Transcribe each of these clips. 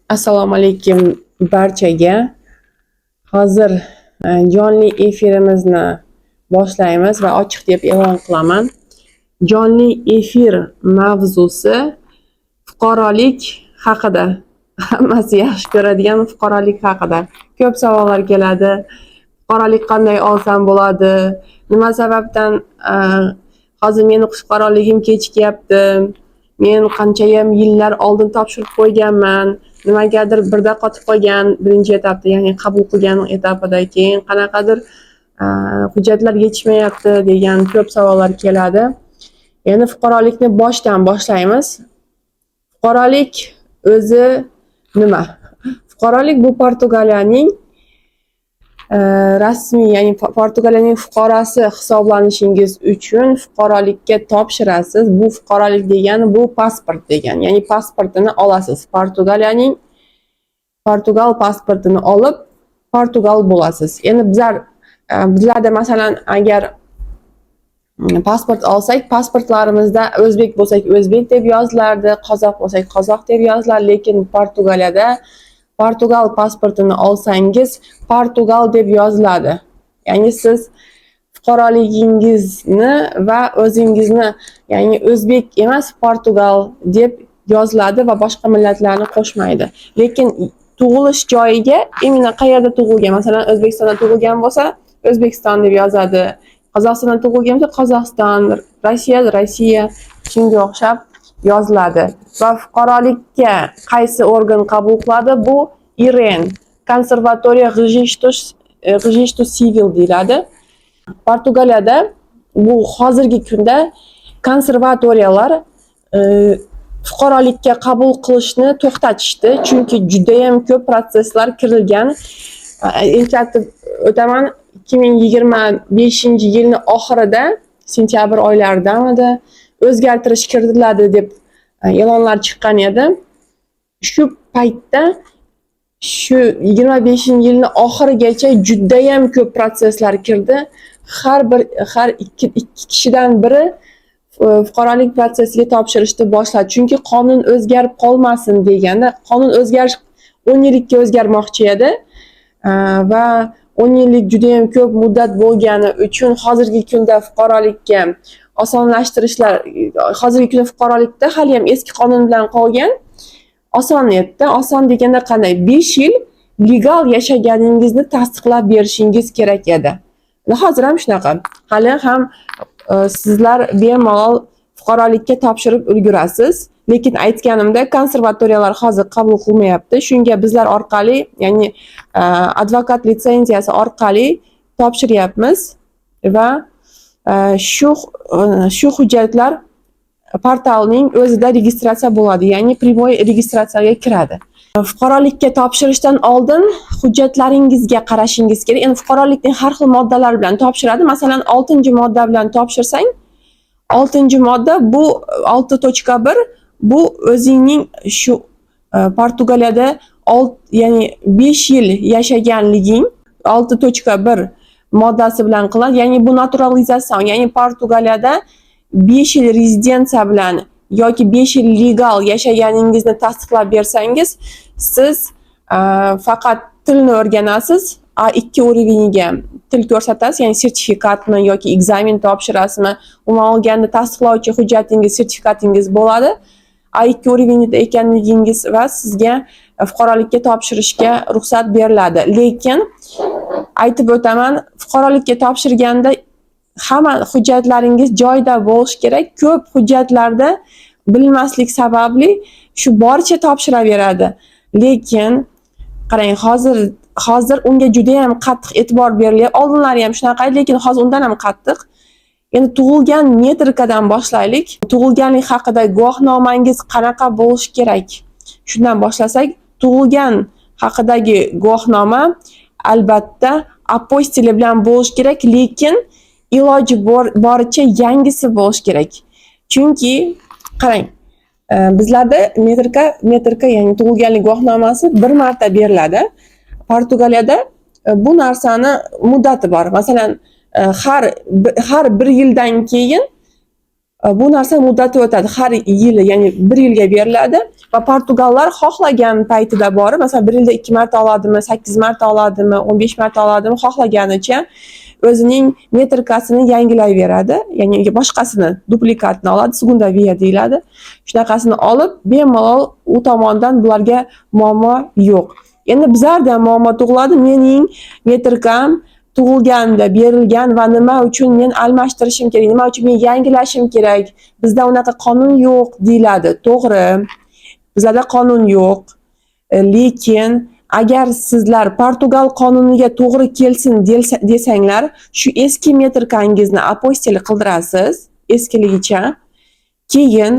Assalomu alaykum barchaga. Hozir jonli efirimizni boshlaymiz va ochiq deb e'lon qilaman. Jonli efir mavzusi fuqarolik haqida. Hammasi yaxshi ko'radigan fuqarolik haqida. Ko'p savollar keladi. Fuqarolik qanday olsam bo'ladi? Nima sababdan hozir meni fuqaroligim kechikyapti? Men qanchayam yillar oldin topshirib qo'yganman. Nimagadir birda qotib qolgan birinchi etapda, ya'ni qabul qilgan etapida, keyin qanaqadir hujjatlar yetishmayapti degan ko'p savollar keladi. Endi fuqarolikni boshdan boshlaymiz. Fuqarolik o'zi nima? Fuqarolik bu Portugaliyaning rasmiy, ya'ni Portugaliyaning fuqarosi hisoblanishingiz uchun fuqarolikka topshirasiz. Bu fuqarolik degani bu pasport degani, ya'ni pasportini olasiz. Portugal pasportini olib, Portugal bo'lasiz. Endi bizlarda masalan agar pasport olsak, pasportlarimizda o'zbek bo'lsak o'zbek deb yozilardi, qozoq bo'lsak qozoq deb yozilar, lekin Portugaliyada Portugal pasportini olsangiz Portugal deb yoziladi. Ya'ni siz fuqaroligingizni va o'zingizni, ya'ni o'zbek emas Portugal deb yoziladi va boshqa millatlarni qo'shmaydi. Lekin tug'ilish joyiga imенно qayerda tug'ilgan, masalan O'zbekistonda tug'ilgan bo'lsa O'zbekiston deb yozadi. Qozog'istonda tug'ilgan bo'lsa Qozog'iston, Rossiya shunga o'xshab yoziladi. Va fuqarolikka qaysi organ qabul qiladi? Bu IREN, Konservatoriya Registro Civil deyiladi. Portugaliyada bu hozirgi kunda konservatoriyalar fuqarolikka qabul qilishni to'xtatishdi, chunki juda ham ko'p protsesslar kirilgan. Eslatib o'taman, 2025-yilning oxirida, sentyabr oylaridan o'zgartirish kiritiladi deb e'lonlar chiqqan edi. Shu paytda shu 25-yilning oxirigacha juda ham ko'p protsesslar kirdi. Har ikki kishidan biri fuqarolik protsessiga topshirishni boshladi. Chunki qonun o'zgarib qolmasin deganda, qonun 10 yillikka o'zgarmoqchi edi va 10 yillik juda ham ko'p muddat bo'lgani uchun hozirgi kunda fuqarolikka osonlashtirishlar, hozirgi kunda fuqarolikda hali ham eski qonun bilan qolgan. Oson edi. Oson deganda qanday? 5 yil legal yashaganingizni tasdiqlab berishingiz kerak edi. Hozir ham shunaqa. Hali ham sizlar bemalol fuqarolikka topshirib ulgurasiz. Lekin aytganimda konservatoriyalar hozir qabul qilmayapti. Shunga bizlar orqali, ya'ni advokat litsenziyasi orqali topshiryapmiz va shu hujjatlar portalning o'zida registratsiya bo'ladi, ya'ni primoy registratsiyaga kiradi. Fuqarolikka topshirishdan oldin hujjatlaringizga qarashingiz kerak. Endi fuqarolikning har xil moddalari bilan topshiradi. Masalan, 6-modda bilan topshirsang, 6-modda bu 6.1 bu o'zingning shu Portugaliyada ya'ni 5 yil yashaganliging 6.1 moddasi bilan qiladi. Ya'ni bu naturalizatsiya, ya'ni Portugaliyada 5 yil rezidensiya bilan yoki 5 yil legal yashaganingizni tasdiqlab bersangiz, siz faqat tilni o'rganasiz, A2 uroveniga til ko'rsatasiz, ya'ni sertifikatmi yoki ekzamen topshirasizmi, umuman olganda tasdiqlovchi hujjatingiz, sertifikatingiz bo'ladi. A2 urovenida ekanligingiz va sizga fuqarolikka topshirishga ruxsat beriladi. Lekin aytib o'taman, fuqarolikka topshirganda hamma hujjatlaringiz joyida bo'lishi kerak. Ko'p hujjatlarda bilmaslik sababli shu boricha topshiraveradi. Lekin qarang, hozir unga juda ham qattiq e'tibor berilyapti. Oldinlari ham shunaqa edi, lekin hozir undan ham qattiq. Endi tug'ilgan metrikadan boshlaylik. Tug'ilganlik haqida guvohnomangiz qanaqa bo'lishi kerak? Shundan boshlasak, tug'ilgan haqidagi guvohnoma albatta apostili bilan bo'lishi kerak, lekin iloji boricha yangisi bo'lishi kerak. Chunki qarang, bizlarda metrika ya'ni tug'ilganlik guvohnomasi bir marta beriladi. Portugaliyada bu narsani muddati bor. Masalan, har bir yildan keyin Bu narsa muddati o'tadi. Har yili, ya'ni 1 yilga beriladi va Portugallar xohlagan paytida borib, masalan 1 yilda 2 marta oladimi, 8 marta oladimi, 15 marta oladimi, xohlaganicha o'zining metrikasini yangilayveradi. Ya'ni boshqasini, duplikatini oladi, segunda via deyiladi. Shunaqasini olib, bemalol u tomondan bularga muammo yo'q. Endi bizlarda ham muammo tug'iladi. Mening metrikam tug'ilganda berilgan va nima uchun men almashtirishim kerak, nima uchun men yangilashim kerak, bizda unaqa qonun yo'q deyiladi. To'g'ri, bizda qonun yo'q. Lekin agar sizlar Portugal qonuniga to'g'ri kelsin desanglar, shu eski metrikangizni apostil qildirasiz, eskiligicha. Keyin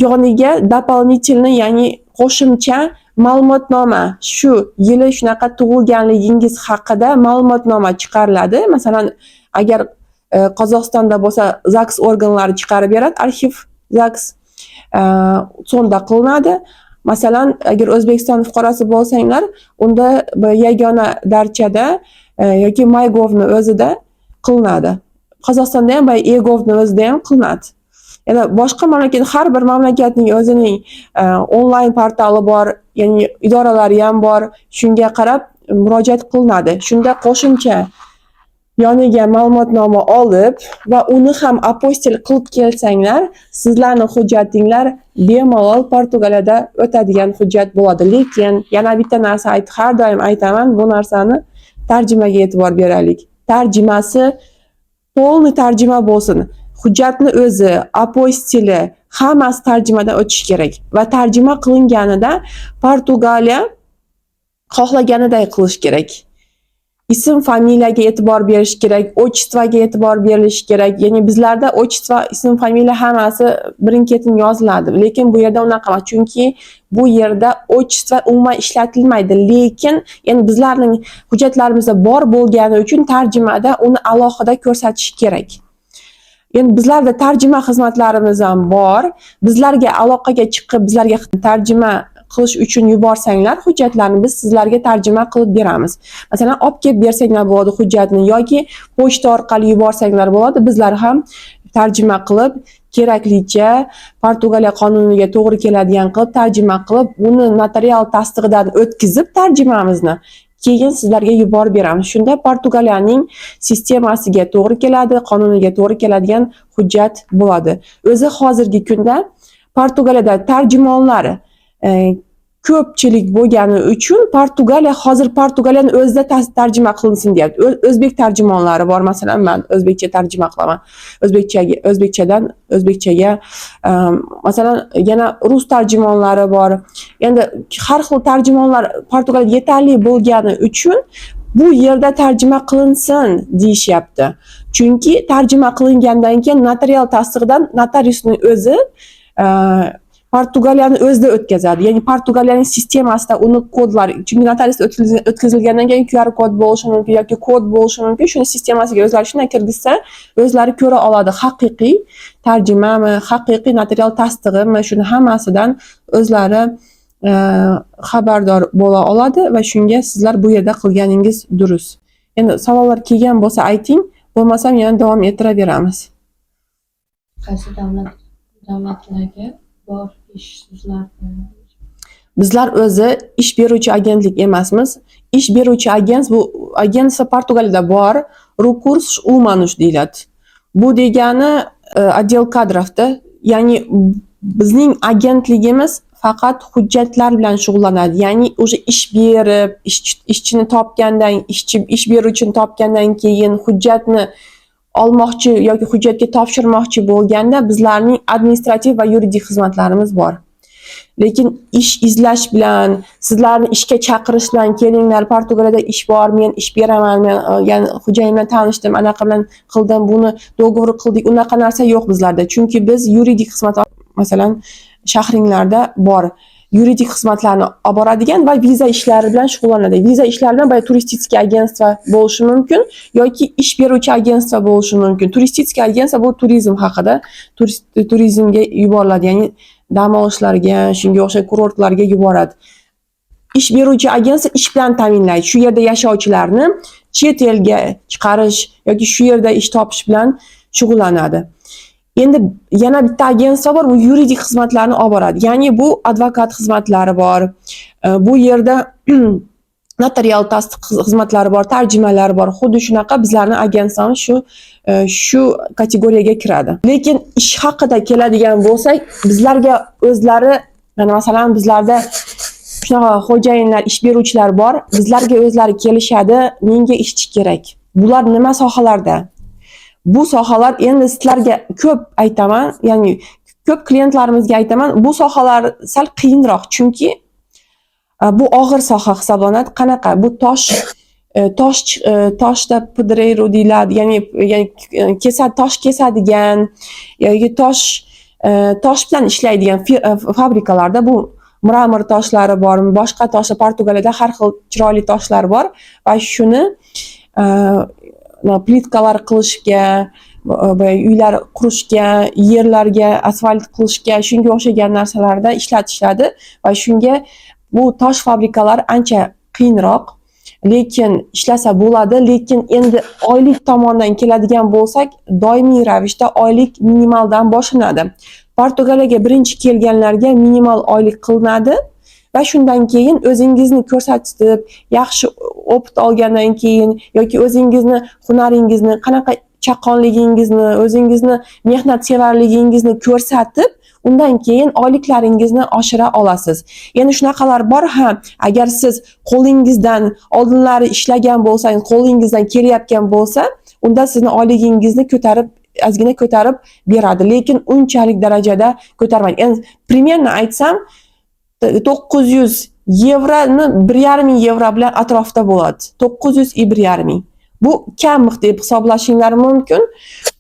yoniga дополнительный, ya'ni qo'shimcha ma'lumotnoma, shu yili shunaqa tug'ilganligingiz haqida ma'lumotnoma chiqariladi. Masalan, agar Qozog'istonda bo'lsa, ZAGS organlari chiqarib beradi, arxiv ZAGS sonda qilinadi. Masalan, agar O'zbekiston fuqarosi bo'lsanglar, unda yagona darchada yoki MyGovni o'zida qilinadi. Qozog'istonda ham eGovni o'zida ham qilinadi. Yana boshqa mamlakat, har bir mamlakatning o'zining onlayn portali bor, ya'ni idoralari ham bor. Shunga qarab murojaat qilinadi. Shunda qo'shimcha yoniga ma'lumotnoma olib va uni ham apostil qilib kelsanglar, sizlarning hujjatinglar bemalol Portugaliyada o'tadigan hujjat bo'ladi. Lekin yana bitta narsa har doim aytaman, bu narsani tarjimaga e'tibor beraylik. Tarjimasi to'liq tarjima bo'lsin. Hujjatni o'zi, apostili, hammasi tarjimadan o'tishi kerak va tarjima qilinganida Portugaliya xohlaganiday qilish kerak. Ism, familiyaga e'tibor berish kerak, otchestvoga e'tibor berilish kerak. Ya'ni bizlarda otchestvo, ism, familiya hammasi birin-ketin yoziladi. Lekin bu yerda unaqa emas, chunki bu yerda otchestvo umuman ishlatilmaydi. Lekin endi bizlarning hujjatlarimizda bor bo'lgani uchun tarjimada uni alohida ko'rsatish kerak. Endi bizlarda tarjima xizmatlarimiz ham bor. Bizlarga aloqaga chiqib, bizlarga tarjima qilish uchun yuborsanglar, hujjatlarni biz sizlarga tarjima qilib beramiz. Masalan, olib kelib bersanglar bo'ladi hujjatni yoki pochta orqali yuborsanglar bo'ladi. Bizlar ham tarjima qilib, keraklicha Portugaliya qonuniga to'g'ri keladigan qilib tarjima qilib, uni notarial tasdig'idan o'tkazib tarjimamizni keyin sizlarga yuborib beramiz. Shunda Portugaliyaning sistemasiga to'g'ri keladi, qonuniga to'g'ri keladigan hujjat bo'ladi. O'zi hozirgi kunda Portugaliyada tarjimonlar ko'pchilik bo'lgani uchun Portugaliya hozir Portugaliyani o'zida tarjima qilinsin deyapti. O'zbek tarjimonlari bor, masalan, men o'zbekcha tarjima qilaman. O'zbekchadan o'zbekchaga, masalan, yana rus tarjimonlari bor. Endi har xil tarjimonlar Portugaliyada yetarli bo'lgani uchun bu yerda tarjima qilinsin deyishyapti. Chunki tarjima qilingandan keyin notarial tasdig'idan notariusning o'zi Portugaliyani o'zida o'tkazadi. Ya'ni Portugaliyaning sistemasida uni kodlar, chunki notariusda o'tkazilgandan keyin QR kod bo'lishi mumkin yoki kod bo'lishi mumkin. Shuni sistemasiga o'zlari shunday kirgizsa, o'zlari ko'ra oladi, haqiqiy tarjimami, haqiqiy notarial tasdig'imi, shuni hammasidan o'zlari xabardor bo'la oladi va shunga sizlar bu yerda qilganingiz durust. Endi savollar kelgan bo'lsa ayting, bo'lmasam yana davom ettiraveramiz. Qaysi davlatlarga bor ish sizlar? Bizlar o'zi ish beruvchi agentlik emasmiz. Ish beruvchi bu agentство Portugaliyada bor, Recursos Humanos deyiladi. Bu degani отдел kadrovda, ya'ni bizning agentligimiz faqat hujjatlar bilan shug'ullanadi. Ya'ni o'sha ish berib, ishchini topgandan, ish beruvchini topgandan keyin hujjatni olmoqchi yoki hujjatga topshirmoqchi bo'lganda bizlarning administrativ va yuridik xizmatlarimiz bor. Lekin ish izlash bilan, sizlarni ishga chaqirish bilan kelinglar, Portugaliyada ish bor, men ish beraman, men ya'ni xo'jayin bilan tanishdim, anaqa bilan qildim, buni do'g'ri qildik, unaqa narsa yo'q bizlarda. Chunki biz yuridik xizmat, masalan, shahringlarda bor yuridik xizmatlarni olib boradigan va viza ishlari bilan shug'ullanadi. Viza ishlari bilan turistik agentство bo'lishi mumkin yoki ish beruvchi agentство bo'lishi mumkin. Turistik agentство bu turizm haqida, turizmga yuboriladi, ya'ni dam olishlarga, shunga o'xshagan kurortlarga yuboradi. Ish beruvchi agentство ish bilan ta'minlaydi. Shu yerda yashovchilarni chet elga chiqarish yoki shu yerda ish topish bilan shug'ullanadi. Endi yana bitta agentство bor, bu yuridik xizmatlarni olib boradi. Ya'ni bu advokat xizmatlari bor. Bu yerda notarial tasdiq xizmatlari bor, tarjimalar bor. Xuddi shunaqa bizlarning agentsiyamiz shu kategoriyaga kiradi. Lekin ish haqida keladigan bo'lsak, bizlarga o'zlari, mana masalan bizlarda shunaqa xo'jayinlar, ish beruvchilar bor. Bizlarga o'zlari kelishadi, menga ishchi kerak. Bular nima sohalarda? Bu sohalar endi sizlarga ko'p aytaman, ya'ni ko'p klientlarimizga aytaman, bu sohalar sal qiyinroq, chunki bu og'ir soha hisoblanadi. Qanaqa? Bu toshda pidreyro deyiladi, ya'ni tosh kesadigan yoki tosh bilan ishlaydigan fabrikalarda bu mramor toshlari bor, boshqa toshlar, Portugaliyada har xil chiroyli toshlar bor va shuni plitkalar qilishga, uylar qurishga, yerlarga asfalt qilishga, shunga o'xshagan narsalarda ishlatishadi va shunga bu tosh fabrikalari ancha qiyinroq, lekin ishlasa bo'ladi. Lekin endi oylik tomondan keladigan bo'lsak, doimiy ravishda oylik minimaldan boshlanadi. Portugaliyaga birinchi kelganlarga minimal oylik qilinadi va shundan keyin o'zingizni ko'rsatib, yaxshi opit olgandan keyin yoki o'zingizni hunaringizni, qanaqa chaqqonligingizni, o'zingizni mehnatsevarligingizni ko'rsatib, undan keyin oyliklaringizni oshira olasiz. Endi shunaqalar bor ham, agar siz qo'lingizdan oldinlari ishlagan bo'lsangiz, qo'lingizdan kelayotgan bo'lsa, unda sizni oyligingizni ozgina ko'tarib beradi, lekin unchalik darajada ko'tarmaydi. Endi примерно aytsam, 900 yevroni 1,5 ming yevro bilan atrofda bo'ladi. 900 и 1,5 ming. Bu kam deb hisoblashinglar mumkin.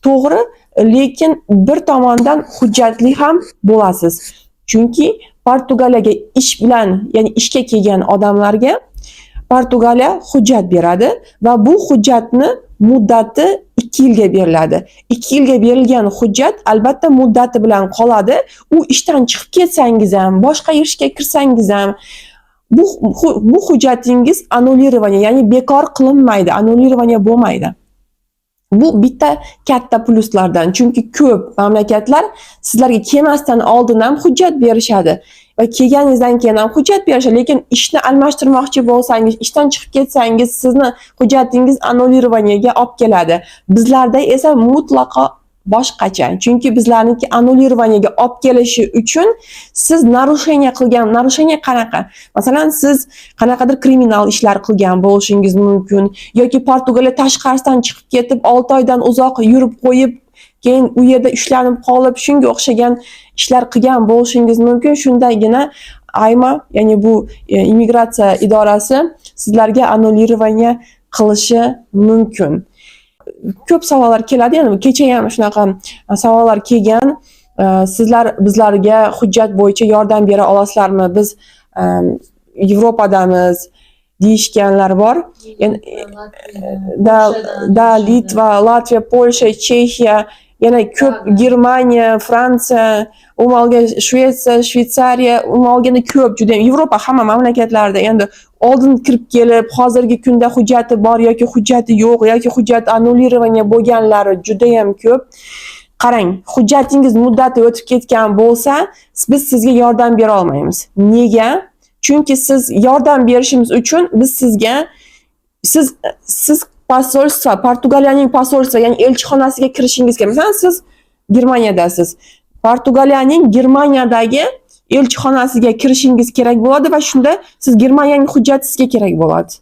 To'g'ri, lekin bir tomondan hujjatli ham bo'lasiz. Chunki Portugaliyaga ish bilan, ya'ni ishga kelgan odamlarga Portugaliya hujjat beradi va bu hujjatni muddati 2 yilga beriladi. 2 yilga berilgan hujjat albatta muddati bilan qoladi. U ishdan chiqib ketsangiz ham, boshqa ishga kirsangiz ham bu hujjatingiz annulirovание, ya'ni bekor qilinmaydi, annulirovание bo'lmaydi. Bu bitta katta pluslardan, chunki ko'p mamlakatlar sizlarga kelmasdan oldin ham hujjat berishadi va kelganingizdan keyin ham hujjat berishadi, lekin ishni almashtirmoqchi bo'lsangiz, ishdan chiqib ketsangiz, sizni hujjatingiz annulirovaniyaga olib keladi. Bizlarda esa mutlaqo boshqacha. Chunki bizlarniki annulirovaniyaga olib kelishi uchun siz narushение qanaqa? Masalan, siz qanaqadir kriminal ishlar qilgan bo'lishingiz mumkin yoki Portugaliya tashqarisidan chiqib ketib 6 oydan uzoq yurib qo'yib, keyin u yerda ushlanib qolib, shunga o'xshagan ishlar qilgan bo'lishingiz mumkin. Shundagina AYMA, ya'ni bu immigratsiya idorasi sizlarga annulirovание qilishi mumkin. Ko'p savollar keladi, ya'ni kecha ham shunaqa savollar kelgan. Sizlar bizlarga hujjat bo'yicha yordam bera olasizlarmi? Biz Yevropadamiz deyishganlar bor. Litva, Latviya, Polsha, Chexiya, yana ko'p Germaniya, Fransiya, Shvetsiya, Shvetsariya, ko'p juda Yevropa hamma mamlakatlarda endi oldin kirib kelib, hozirgi kunda hujjati bor yoki hujjati yo'q yoki hujjat annulirovание bo'lganlari juda ham ko'p. Qarang, hujjatingiz muddati o'tib ketgan bo'lsa, biz sizga yordam bera olmaymiz. Nega? Chunki siz yordam berishimiz uchun biz sizga siz posolstvo, Portugaliyaning posolstvo, ya'ni elchixonasiga kirishingiz kerak. Masalan, siz Germaniyadasiz. Portugaliyaning Germaniyadagi elchixonasiga kirishingiz kerak bo'ladi va shunda siz Germaniyaning hujjati sizga kerak bo'ladi.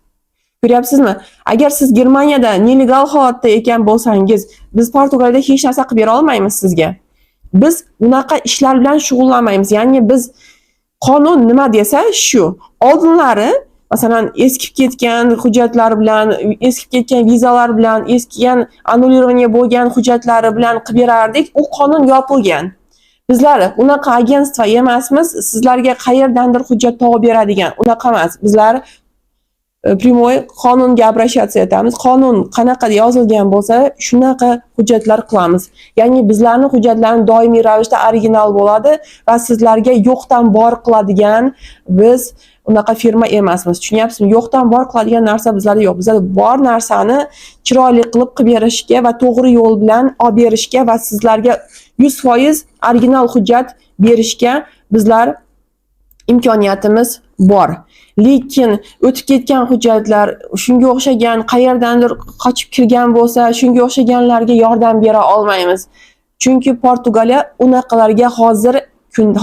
Ko'ryapsizmi? Agar siz Germaniyada nelegal holatda ekan bo'lsangiz, biz Portugaliyada hech narsa qilib bera olmaymiz sizga. Biz unaqa ishlar bilan shug'ullanmaymiz. Ya'ni biz qonun nima desa shu. Oldinlari masalan eskib ketgan hujjatlar bilan, eskib ketgan vizalar bilan, eskigan annulirovание bo'lgan hujjatlari bilan qilib berardik. U qonun yopilgan. Bizlar unaqa agentство emasmiz, sizlarga qayerdandir hujjat topib beradigan. Unaqa emas. Bizlar primoy qonunga обращаться etamiz. Qonun qanaqa yozilgan bo'lsa, shunaqa hujjatlar qilamiz. Ya'ni bizlarning hujjatlarimiz doimiy ravishda original bo'ladi va sizlarga yo'qdan bor qiladigan biz unaqa firma emasmiz. Tushunyapsizmi? Yo'qdan bor qiladigan narsa bizlarda yo'q. Bizlarda bor narsani chiroyli qilib berishga va to'g'ri yo'l bilan olib berishga va sizlarga 100% original hujjat berishga bizlar imkoniyatimiz bor. Lekin o'tib ketgan hujjatlar, shunga o'xshagan qayerdandir qochib kirgan bo'lsa, shunga o'xshaganlarga yordam bera olmaymiz. Chunki Portugaliya unaqalarga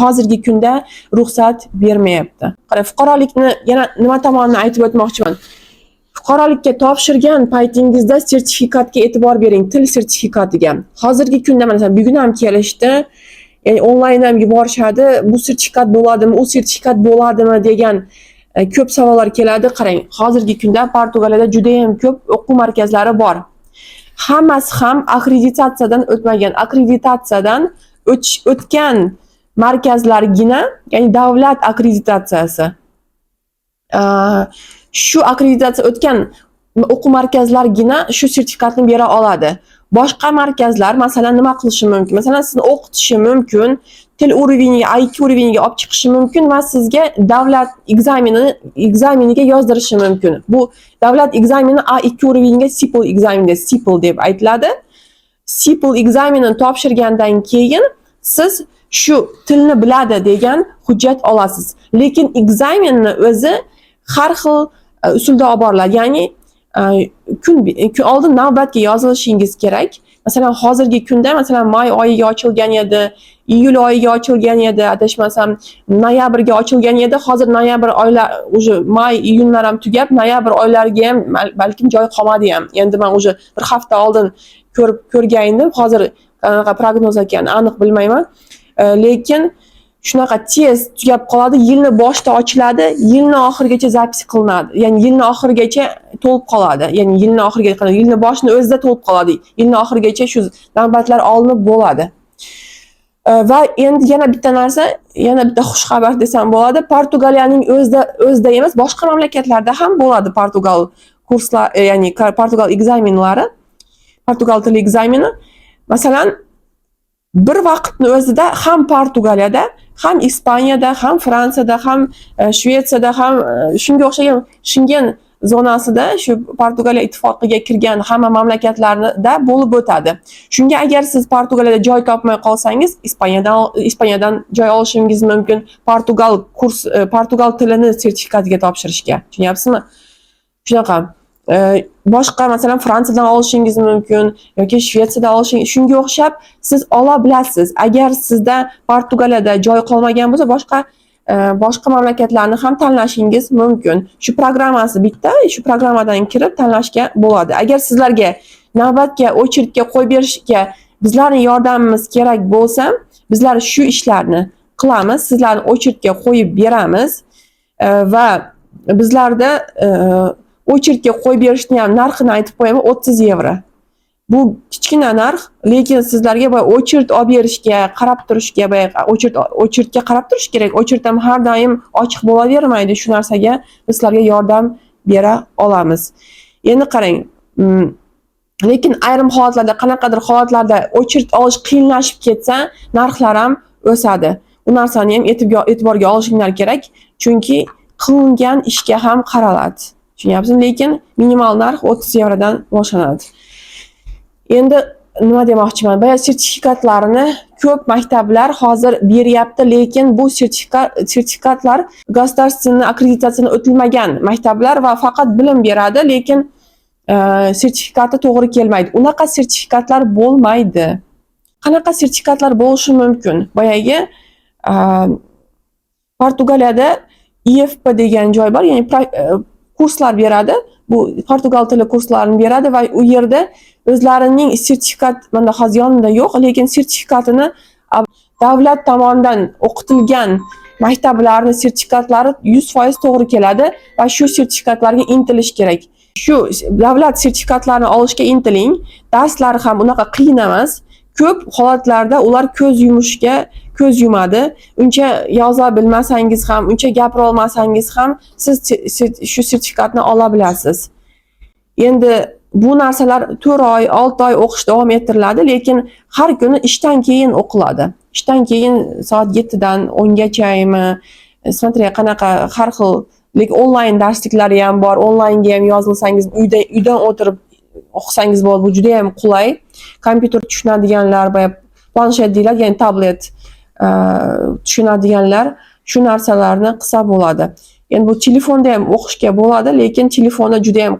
hozirgi kunda ruxsat bermayapti. Qarang, fuqarolikni yana nima tomonni aytib o'tmoqchiman. Fuqarolikka topshirgan paytingizda sertifikatga e'tibor bering, til sertifikatiga. Hozirgi kunda masalan bugun ham kelishdi. Ya'ni onlayn ham yuborishadi. Bu sertifikat bo'ladimi, u sertifikat bo'ladimi degan ko'p savollar keladi. Qarang, hozirgi kunda Portugaliyada juda ham ko'p o'quv markazlari bor. Hammasi ham akkreditatsiyadan o'tmagan. Akkreditatsiyadan o'tgan markazlargina, ya'ni davlat akkreditatsiyasi. Shu akkreditatsiya o'tgan o'quv markazlargina shu sertifikatni bera oladi. Boshqa markazlar masalan nima qilishi mumkin? Masalan sizni o'qitishi mumkin, til уровениga, IQ уровениga olib chiqishi mumkin va sizga davlat ekzameniga yozdirishi mumkin. Bu davlat ekzameni A2 уровениga SIPL ekzameni, SIPL deb aytiladi. SIPL ekzamenini topshirgandan keyin siz shu tilni biladi degan hujjat olasiz. Lekin ekzamenni o'zi har xil usulda olib boriladi. Ya'ni kun oldin navbatga yozilishingiz kerak. Masalan, hozirgi kunda masalan may oyiga ochilgan edi, iyul oyiga ochilgan edi, adashmasam noyabrga ochilgan edi. Hozir noyabr oylar уже may, iyunlar ham tugab, noyabr oylariga ham balkim joy qolmadi ham. Endi men уже bir hafta oldin ko'rgan edim. Hozir qanaqa prognoz ekanini aniq bilmayman. Lekin shunaqa tez tugab qoladi, yilni boshida ochiladi, yilni oxirigacha zapis qilinadi. Ya'ni yilni oxirigacha to'lib qoladi. Ya'ni yilni oxirigacha, yilni boshini o'zida to'lib qoladi. Yilni oxirigacha shu navbatlar olinib bo'ladi. Va endi yana bitta narsa, yana bitta xush xabar desam bo'ladi. Portugaliyaning o'zida emas, boshqa mamlakatlarda ham bo'ladi Portugal kurslar, ya'ni Portugal ekzamenlari, Portugal tili ekzameni. Masalan, bir vaqtni o'zida ham Portugaliyada, ham Ispaniyada, ham Fransiyada, ham Shvetsiyada, ham shunga o'xshagan Schengen zonasida, shu Portugaliya ittifoqiga kirgan hamma mamlakatlarda bo'lib o'tadi. Shunga agar siz Portugaliyada joy topmay qolsangiz, Ispaniyadan joy olishingiz mumkin. Portugal tilini sertifikatiga topshirishga. Tushunyapsizmi? Shunaqa. Boshqa masalan Fransiyadan olishingiz mumkin yoki Shvetsiyadan olishingiz, shunga o'xshab siz ola bilasiz. Agar sizda Portugaliyada joy qolmagan bo'lsa, boshqa mamlakatlarni ham tanlashingiz mumkin. Shu programmasi bitta, shu programmadan kirib tanlashga bo'ladi. Agar sizlarga navbatga, очередьga qo'yib berishga bizlarning yordamimiz kerak bo'lsa, bizlar shu ishlarni qilamiz, sizlarni очередьga qo'yib beramiz va bizlarda очередьga qo'yib berishni ham narxini aytib qo'yaman, 30 yevro. Bu kichkina narx, lekin sizlarga boy очередь olib berishga, qarab turishga, очередьga qarab turish kerak. Очередь ham har doim ochiq bo'lavermaydi. Shu narsaga bizlarga yordam bera olamiz. Endi qarang, lekin ayrim holatlarda, qanaqadir holatlarda очередь olish qiyinlashib ketsa, narxlar ham o'sadi. Bu narsani ham e'tiborga olishinglar kerak, chunki qilingan ishga ham qaraladi. Tushunyapsizmi? Lekin minimal narx 30 yevrodan boshlanadi. Endi nima demoqchiman? Boya sertifikatlarini ko'p maktablar hozir beryapti, lekin bu sertifikatlar государственный akkreditatsiyadan o'tilmagan maktablar va faqat bilim beradi, lekin sertifikati to'g'ri kelmaydi. Unaqa sertifikatlar bo'lmaydi. Qanaqa sertifikatlar bo'lishi mumkin? Boyagi Portugaliyada IFP degan joy bor, ya'ni kurslar beradi. Bu Portugal tili kurslarini beradi va u yerda o'zlarining sertifikat, menda hozir yonimda yo'q, lekin sertifikatini davlat tomonidan o'qitilgan maktablarning sertifikatlari 100% to'g'ri keladi va shu sertifikatlarga intilish kerak. Shu davlat sertifikatlarini olishga intiling. Darslari ham unaqa qiyin emas. Ko'p holatlarda ular ko'z ko'z yumadi. Uncha yoza bilmasangiz ham, uncha gapira olmasangiz ham siz shu sertifikatni ola bilasiz. Endi bu narsalar 4 oy, 6 oy o'qish davom ettiriladi, lekin har kuni ishdan keyin o'qiladi. Ishdan keyin soat 7 dan 10 gachami, смотря qanaqa har xil onlayn darsliklari ham bor, onlaynga ham yozilsangiz, uydan o'tirib o'qisangiz bo'ladi. Bu juda ham qulay. Kompyuter tushunadiganlar, planshet deyiladi, ya'ni tablet tushunadiganlar shu narsalarni qilsa bo'ladi. Endi bu telefonda ham o'qishga bo'ladi, lekin telefonda juda ham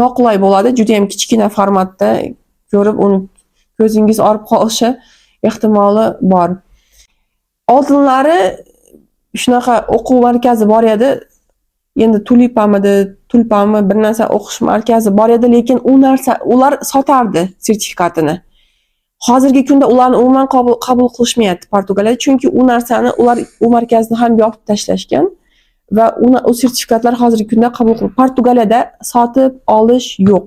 noqulay bo'ladi, juda ham kichkina formatda ko'rib, uni ko'zingiz og'rib qolishi ehtimoli bor. Oldinlari shunaqa o'quv markazi bor edi. Endi tulpami bir narsa o'qish markazi bor edi, lekin ular sotardi sertifikatini. Hozirgi kunda ularni umuman qabul qilishmayapti Portugaliyada, chunki u narsani ular u markazni ham yopib tashlashgan va u sertifikatlar hozirgi kunda qabul qilinadi. Portugaliyada sotib olish yo'q.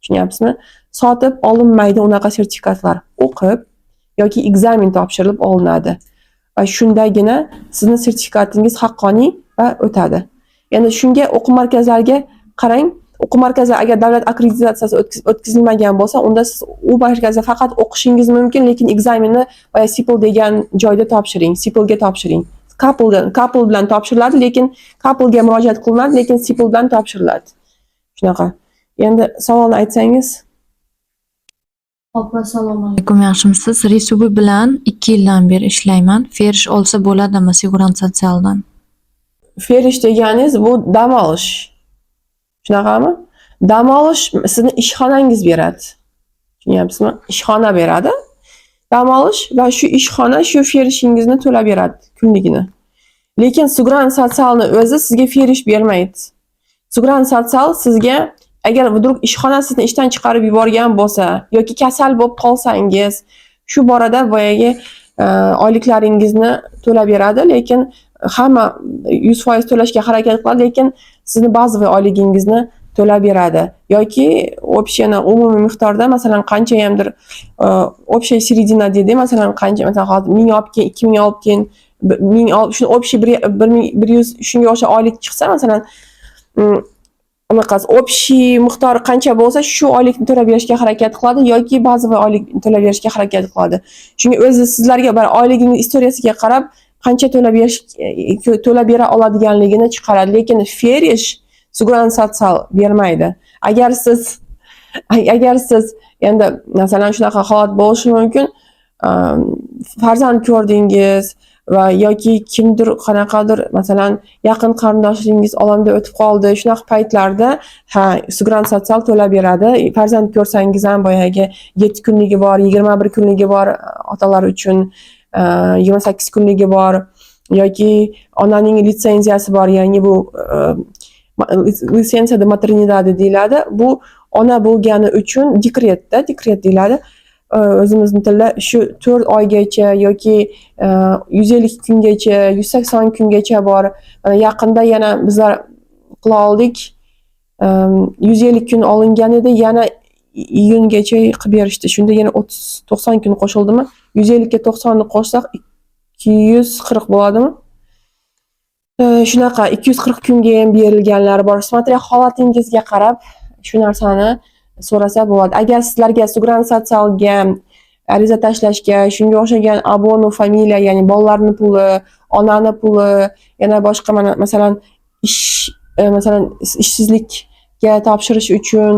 Tushunyapsizmi? Sotib olinmaydi unaqa sertifikatlar. O'qib yoki ekzamen topshirilib olinadi. Va shundagina sizning sertifikatingiz haqqoniy va o'tadi. Ya'ni shunga o'quv markazlariga qarang. O'quv markazlari agar davlat akkreditatsiyasi o'tkazilmagan bo'lsa, unda siz u markazda faqat o'qishingiz mumkin, lekin ekzamenni SIPL degan joyda topshiring, SIPLga topshiring. Couple bilan topshiriladi, lekin couplega murojaat qilinadi, lekin SIPL bilan topshiriladi. Shunaqa. Endi savolni aytsangiz. Opa, assalomu alaykum. Alaykum, yaxshimisiz? Resubi bilan 2 yildan beri ishlayman. Ferish olsa bo'ladimi Siguran sotsialdan? Ferish deganingiz bu dam olish. Shunaqami? Dam olish sizni ishxonangiz beradi. Tushunyapsizmi? Ishxona beradi. Dam olish va shu ishxona shu ferishingizni to'lab beradi kunligini. Lekin Siguran sotsialni o'zi sizga ferish bermaydi. Siguran sotsial sizga agar vdrug ishxona sizni ishdan chiqarib yuborgan bo'lsa yoki kasal bo'lib qolsangiz, shu borada boyagi oyliklaringizni to'lab beradi, lekin hamma 100% to'lashga harakat qiladi, lekin sizni ba'zi oyligingizni to'lab beradi. Yoki общий umumiy miqdorda masalan qanchayamdir общий середина deydi, masalan qancha, masalan hozir 1000 olib keyin, 2000 olib keyin 1000 olib, shuni общий 1100 shunga o'xsha oylik chiqsa, masalan anaqasi общий miqdori qancha bo'lsa, shu oylikni to'lab berishga harakat qiladi yoki ba'zi oylik to'lab berishga harakat qiladi. Shunga o'zi sizlarga bir oyligingiz istoriyasiga qarab qancha to'lab bera oladiganligini chiqaradi, lekin ferish Siguran sotsial bermaydi. Agar siz endi masalan shunaqa holat bo'lishi mumkin, farzand ko'rdingiz va yoki kimdir qanaqadir masalan yaqin qarindoshlaringiz olamda o'tib qoldi, shunaqa paytlarda Siguran sotsial to'lab beradi. Farzand ko'rsangiz ham boyagi 7 kunligi bor, 21 kunligi bor otalar uchun, 28 kunligi bor yoki onaning litsenziyasi bor, ya'ni bu lisensiya de maternidade deyiladi. Bu ona bo'lgani uchun dekret deyiladi. O'zimizning tilda shu 4 oygacha yoki 150 kungacha, 180 kungacha bor. Yaqinda yana bizlar qila oldik. 150 kun olingan edi, yana iyungacha qilib berishdi. Shunda yana 90 kun qo'shildimi? 150 ga 90 ni qo'shsak 240 bo'ladimi? Shunaqa 240 kunga ham berilganlar bor. Смотря holatingizga qarab shu narsani so'rasa bo'ladi. Agar sizlarga Siguran sotsialga ariza tashlashga, shunga o'xshagan abonu familiya, ya'ni bolalarning puli, onani puli, yana boshqa masalan ishsizlikka topshirish uchun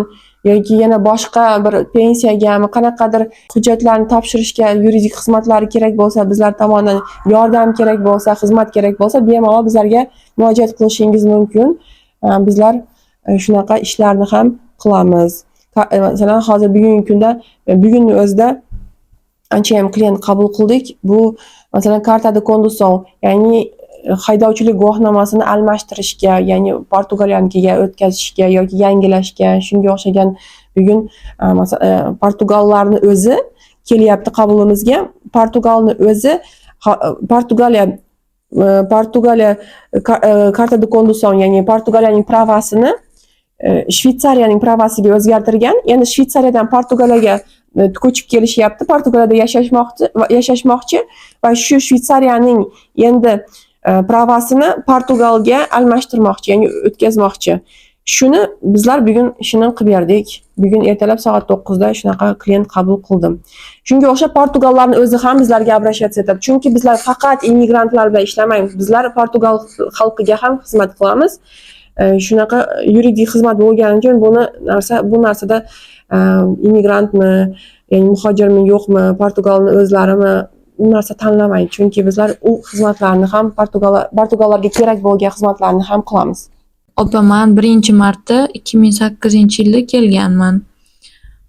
yoki yana boshqa bir pensiyagami qanaqadir hujjatlarni topshirishga yuridik xizmatlari kerak bo'lsa, bizlar tomonidan yordam kerak bo'lsa, xizmat kerak bo'lsa, bemalol bizlarga murojaat qilishingiz mumkin. Bizlar shunaqa ishlarni ham qilamiz. Masalan, hozir bugungi kunda, bugunning o'zida ancha ham klient qabul qildik. Bu masalan karta de condução, ya'ni haydovchilik guvohnomasini almashtirishga, ya'ni Portugaliyanikiga o'tkazishga yoki yangilashga, shunga o'xshagan bugun Portugallarning o'zi kelyapti qabulimizga. Portugalning o'zi Portugaliya karta de condução, ya'ni Portugaliyaning pravasini Shvetsariyaning pravasiga o'zgartirgan. Endi Shvetsariyadan Portugaliyaga ko'chib kelishyapti, Portugaliyada yashashmoqchi va shu Shvetsariyaning endi pravasini Portugalga almashtirmoqchi, ya'ni o'tkazmoqchi. Shuni bizlar bugun ishini qilib berdik. Bugun ertalab soat 9da shunaqa klient qabul qildim. Shunga o'xshab Portugallarning o'zi ham bizlarga обращаться etadi. Chunki bizlar faqat immigrantlar bilan ishlamaymiz. Bizlar Portugal xalqiga ham xizmat qilamiz. Shunaqa yuridik xizmat bo'lgani uchun bu narsada immigrantmi, ya'ni muhojirmi yo'qmi, Portugalning o'zlarimi bu narsa tanlamaydi. Chunki bizlar u xizmatlarni ham Portugallarga kerak bo'lgan xizmatlarni ham qilamiz. Opa, man 1-marta 2008-yilda kelganman.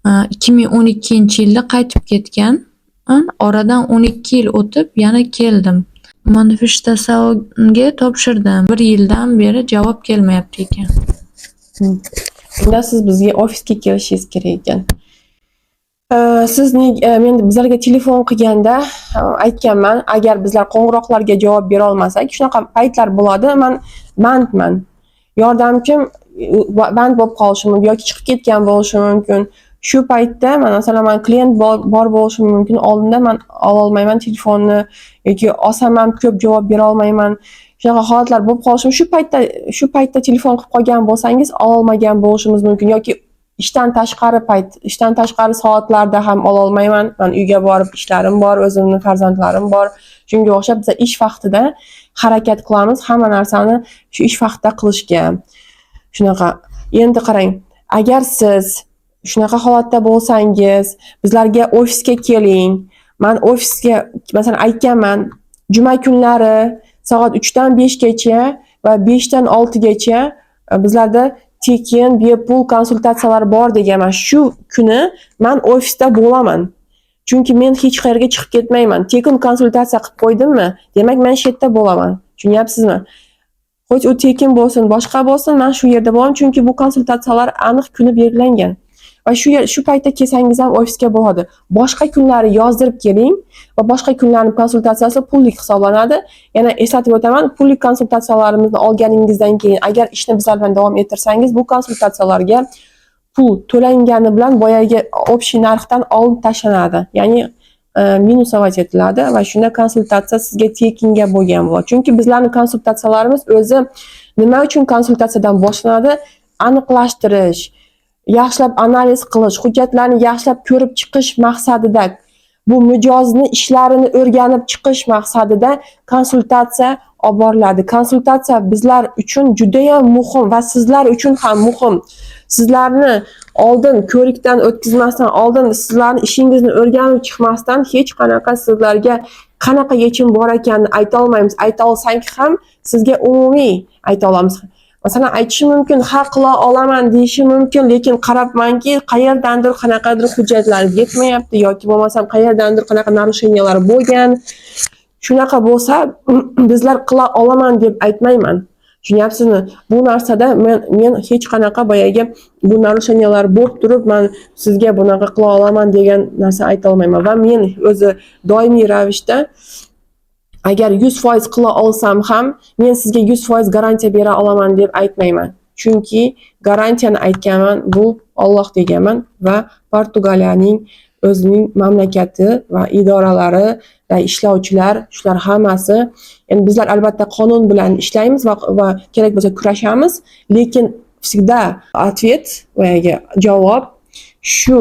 2012-yilda qaytib ketganman. Oradan 12 yil o'tib yana keldim. Manifestatsiyaga topshirdim. 1 yildan beri javob kelmayapti ekan. Unda siz bizga ofisga kelishingiz kerak ekan. Siz men bizlarga telefon qilganda aytganman, agar bizlar qo'ng'iroqlarga javob bera olmasak, shunaqa paytlar bo'ladi. Men bandman. Yordamchim band bo'lib qolishi mumkin yoki chiqib ketgan bo'lishi mumkin. Shu paytda masalan klient bor bo'lishi mumkin. Oldinda men ola olmayman telefonni yoki olsam ham ko'p javob bera olmayman. Shunaqa holatlar bo'lib qolishi shu paytda telefon qilib qolgan bo'lsangiz ola olmagan bo'lishimiz mumkin yoki ishdan tashqari soatlarda ham ola olmayman. Men uyga borib ishlarim bor, o'zimning farzandlarim bor. Shunga o'xshab biz ish vaqtida harakat qilamiz, hamma narsani shu ish vaqtida qilishga. Shunaqa. Endi qarang, agar siz shunaqa holatda bo'lsangiz, bizlarga ofisga keling. Men ofisga masalan aytganman, juma kunlari soat 3 dan 5 gacha va 5 dan 6 gacha bizlarda tekin bepul konsultatsiyalar bor deganman. Shu kuni men ofisda bo'laman. Chunki men hech qayerga chiqib ketmayman. Tekin konsultatsiya qilib qo'ydimmi, demak men shu yerda bo'laman. Tushunyapsizmi? Xo'sh, u tekin bo'lsin, boshqa bo'lsin, men shu yerda bo'laman, chunki bu konsultatsiyalar aniq kuni belgilangan. Va shu paytda kelsangiz ham ofisga bo'ladi. Boshqa kunlari yozdirib keling va boshqa kunlarning konsultatsiyasi pullik hisoblanadi. Yana eslatib o'taman, pullik konsultatsiyalarimizni olganingizdan keyin agar ishni bizlar bilan davom ettirsangiz, bu konsultatsiyalarga pul to'langani bilan boyagi общий narxdan olib tashlanadi. Ya'ni minusovat etiladi va shunda konsultatsiya sizga tekinga bo'lgan bo'ladi. Chunki bizlarning konsultatsiyalarimiz o'zi nima uchun konsultatsiyadan boshlanadi? Aniqlashtirish, yaxshilab analiz qilish, hujjatlarni yaxshilab ko'rib chiqish maqsadida, bu mijozni ishlarini o'rganib chiqish maqsadida konsultatsiya olib boriladi. Konsultatsiya bizlar uchun juda ham muhim va sizlar uchun ham muhim. Sizlarni oldin ko'rikdan o'tkazmasdan, oldin sizlarning ishingizni o'rganib chiqmasdan hech qanaqa sizlarga qanaqa yechim bor ekanini ayta olmaymiz. Ayta olsak ham sizga umumiy ayta olamiz. Masalan, aytishi mumkin, ha qila olaman deyishi mumkin, lekin qarabmanki, qayerdandir qanaqadir hujjatlar yetmayapti yoki bo'lmasam qayerdandir qanaqa narushenyalar bo'lgan. Shunaqa bo'lsa, bizlar qila olaman deb aytmayman. Tushunyapsizmi? Bu narsada men hech qanaqa boyagi bu narushenyalar bo'lib turib, men sizga bunaqa qila olaman degan narsa ayta olmayman va men o'zi doimiy ravishda agar 100% qila olsam ham men sizga 100% garantiya bera olaman deb aytmayman. Chunki garantiyani aytganman, bu Alloh deganman va Portugaliyaning o'zining mamlakati va idoralari va ishlovchilar, shular hammasi, ya'ni bizlar albatta qonun bilan ishlaymiz va kerak bo'lsa kurashamiz, lekin всегда ответ va javob shu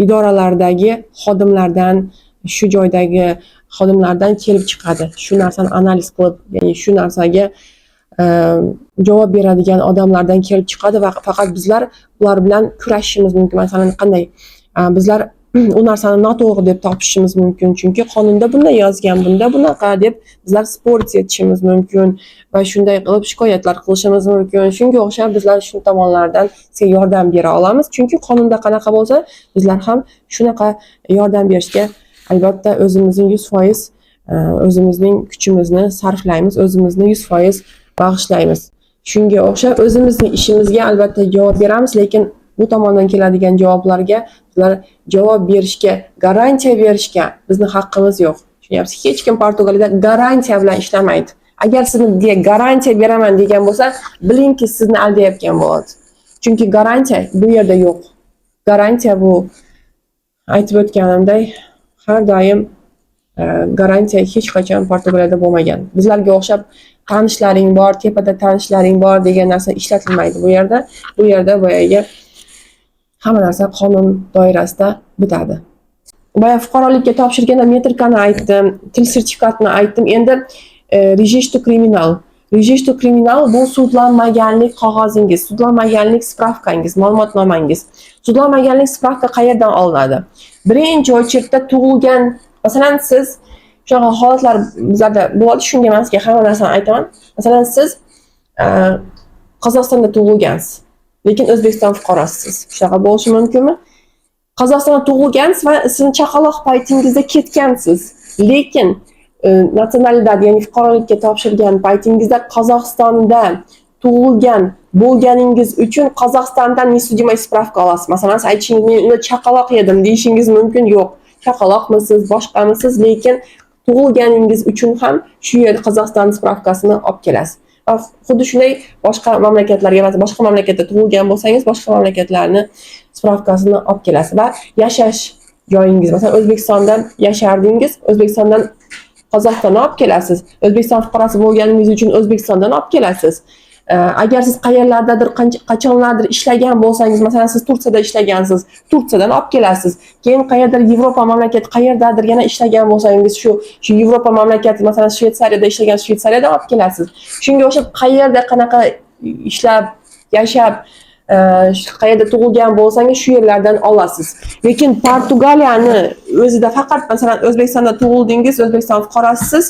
idoralardagi xodimlardan, shu joydagi xodimlardan kelib chiqadi. Shu narsani analiz qilib, ya'ni shu narsaga javob beradigan odamlardan kelib chiqadi va faqat bizlar ular bilan kurashishimiz mumkin. Masalan, qanday bizlar u narsani noto'g'ri deb topishimiz mumkin, chunki qonunda bunday yozgan, bunda bunaqa deb bizlar sport etishimiz mumkin va shunday qilib shikoyatlar qilishimiz mumkin. Shunga o'xshab bizlar shu tomonlardan sizga yordam bera olamiz, chunki qonunda qanaqa bo'lsa, bizlar ham shunaqa yordam berishga albatta o'zimizning 100% o'zimizning kuchimizni sarflaymiz, o'zimizni 100% bag'ishlaymiz. Shunga o'xshab o'zimizning ishimizga albatta javob beramiz, lekin bu tomondan keladigan javoblarga bizlar javob berishga, garantiya berishga bizni haqqimiz yo'q. Tushunyapsiz? Hech kim Portugaliyada garantiya bilan ishlamaydi. Agar sizga garantiya beraman degan bo'lsa, bilingki sizni aldayotgan bo'ladi. Chunki garantiya bu yerda yo'q. Garantiya bu aytib o'tganimdek, har doim garantiya hech qachon Portugaliyada bo'lmagan. Bizlarga o'xshab tanishlaring bor, tepada tanishlaring bor degan narsa ishlatilmaydi bu yerda. Bu yerda boyagi hamma narsa qonun doirasida bitadi. Boya fuqarolikka topshirganda metrikani aytdim, til sertifikatini aytdim. Endi registr kriminal. Registr kriminal bu sudlanmaganlik qog'ozingiz, sudlanmaganlik spravkangiz, ma'lumotnomangiz. Sudlanmaganlik spravka qayerdan olinadi? Birinchi o'chirda tug'ilgan, masalan siz shunaqa holatlar bizlarda bo'ladi, shunga men sizga hamma narsani aytaman. Masalan siz Qozog'istonda tug'ilgansiz, lekin O'zbekiston fuqarosisiz. Shunaqa bo'lishi mumkinmi? Qozog'istonda tug'ilgansiz va sizni chaqaloq paytingizda ketgansiz, lekin nasionalidad, ya'ni fuqarolikka topshirgan paytingizda Qozog'istonda tug'ilgan bo'lganingiz uchun Qozog'istondan nesudimay spravka olasiz. Masalan, siz aytishingiz, men unda chaqaloq edim deyishingiz mumkin. Yo'q, chaqaloqmisiz, boshqamisiz, lekin tug'ilganingiz uchun ham shu yerda Qozog'iston spravkasini olib kelasiz. Va xuddi shunday boshqa mamlakatlarga, boshqa mamlakatda tug'ilgan bo'lsangiz, boshqa mamlakatlarni spravkasini olib kelasiz va yashash joyingiz, masalan, O'zbekistonda yashardingiz, O'zbekistondan Qozog'istonni olib kelasiz. O'zbekiston fuqarosi bo'lganingiz uchun O'zbekistondan olib kelasiz. Agar siz qayerlardadir, qachonlardir ishlagan bo'lsangiz, masalan, siz Turkiyada ishlagansiz, Turkiyadan olib kelasiz. Keyin qayerdir Yevropa mamlakati, qayerdadir yana ishlagan bo'lsangiz, shu Yevropa mamlakati, masalan, Shvetsariyada ishlagan, Shvetsariyadan olib kelasiz. Shunga o'xshab qayerda qanaqa ishlab, yashab, qayerda tug'ilgan bo'lsangiz, shu yerlardan olasiz. Lekin Portugaliyani o'zida faqat, masalan, O'zbekistonda tug'ildingiz, O'zbekiston fuqarosisiz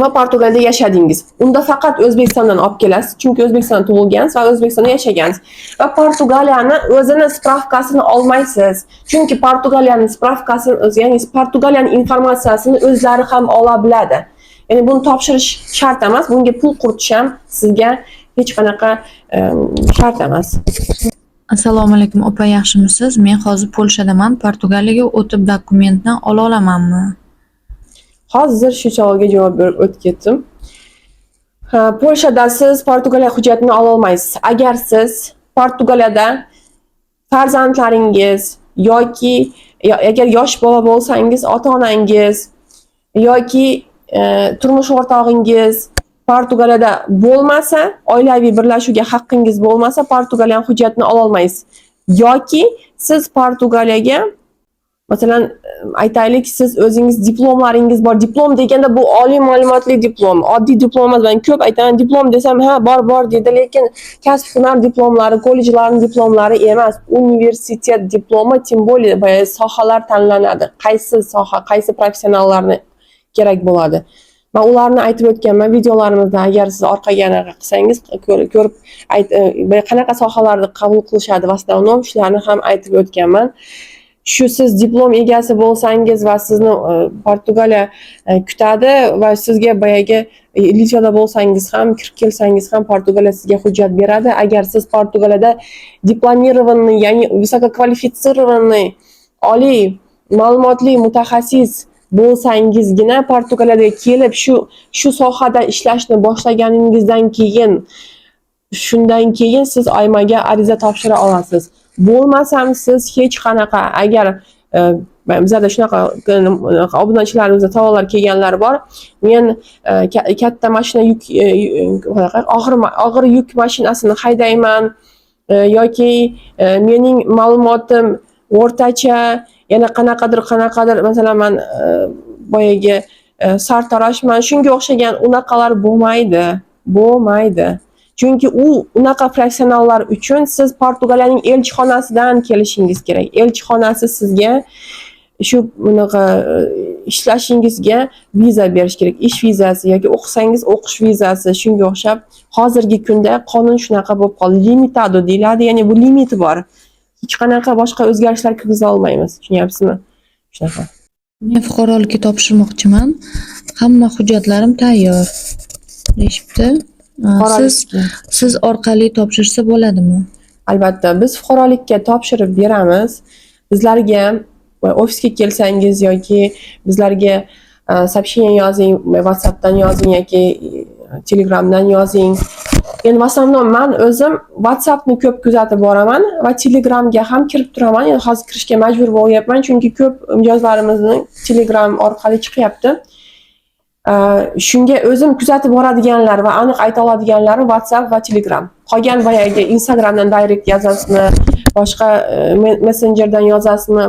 va Portugaliyada yashadingiz. Unda faqat O'zbekistondan olib kelasiz, chunki O'zbekistonda tug'ilgansiz va O'zbekistonda yashagansiz. Va Portugaliyani o'zini spravkasini olmaysiz. Chunki Portugaliyani spravkasini, ya'ni Portugaliyaning informatsiyasini o'zlari ham ola biladi. Ya'ni buni topshirish shart emas, bunga pul quritish ham sizga hech qanaqa shart emas. Assalomu alaykum opa, yaxshimisiz? Men hozir Polshadaman. Portugaliyaga o'tib dokumentni ola olamanmi? Hozir shu savolga javob berib o'tib ketdim. Polshada siz Portugaliya hujjatini ola olmaysiz. Agar siz Portugaliyada farzandlaringiz yoki agar yosh bola bo'lsangiz, ota-onangiz yoki turmush o'rtog'ingiz Portugaliyada bo'lmasa, oilaviy birlashuvga haqqingiz bo'lmasa, Portugaliya hujjatini ola olmaysiz. Yoki siz Portugaliyaga, masalan, aytaylik, siz o'zingiz diplomlaringiz bor. Diplom deganda bu oliy ma'lumotli diplom, oddiy diplom emas. Men ko'p aytaman, diplom desam, ha, bor deydi, lekin kasb-hunar diplomlari, kollejlarning diplomlari emas. Universitet diplomi, tim bo'ldi, sohalar tanlanadi. Qaysi soha, qaysi professionallarni kerak bo'ladi. Men ularni aytib o'tganman videolarimizda. Agar siz orqaga anaqa qilsangiz, ko'rib qanaqa sohalarni qabul qilishadi va shularni ham aytib o'tganman. Shu siz diplom egasi bo'lsangiz va sizni Portugaliya kutadi va sizga boyagi Litvada bo'lsangiz ham, kirib kelsangiz ham Portugaliya sizga hujjat beradi. Agar siz Portugaliyada diplomированный, ya'ni высококвалифицированный, oliy ma'lumotli mutaxassis bo'lsangizgina Portugaliyada kelib shu sohada ishlashni boshlaganingizdan keyin, shundan keyin siz oymaga ariza topshira olasiz. Bo'lmasam siz hech qanaqa, agar bizda shunaqa obunachilarimizda savollar kelganlar bor. Men katta mashina og'ir yuk mashinasini haydayman yoki mening ma'lumotim o'rtacha, yana qanaqadir, masalan, men boyagi sartaroshman, shunga o'xshagan unaqalar bo'lmaydi. Chunki unaqa professionallar uchun siz Portugaliyaning elchixonasidan kelishingiz kerak. Elchixonasi sizga shu bunaqa ishlashingizga viza berish kerak. Ish vizasi yoki o'qisangiz o'qish vizasi, shunga o'xshab. Hozirgi kunda qonun shunaqa bo'lib qoldi. Limitado deyiladi, ya'ni bu limiti bor. Hech qanaqa boshqa o'zgarishlar kirgiza olmaymiz. Tushunyapsizmi? Shunaqa. Men fuqarolikka topshirmoqchiman. Hamma hujjatlarim tayyor. Deyishibdi. Siz orqali topshirsa bo'ladimi? Albatta, biz fuqarolikka topshirib beramiz. Bizlarga ofisga kelsangiz yoki bizlarga soобщение yozing, WhatsAppdan yozing yoki Telegramdan yozing. Endi masalan men o'zim WhatsAppni ko'p kuzatib boraman va Telegramga ham kirib turaman. Endi hozir kirishga majbur bo'lyapman, chunki ko'p imtiyozlarimizni Telegram orqali chiqyapti. Shunga o'zim kuzatib boradiganlar va aniq ayta oladiganlarim WhatsApp va Telegram. Qolgan boyagi Instagramdan direct yozasizmi, boshqa messenjerdan yozasizmi,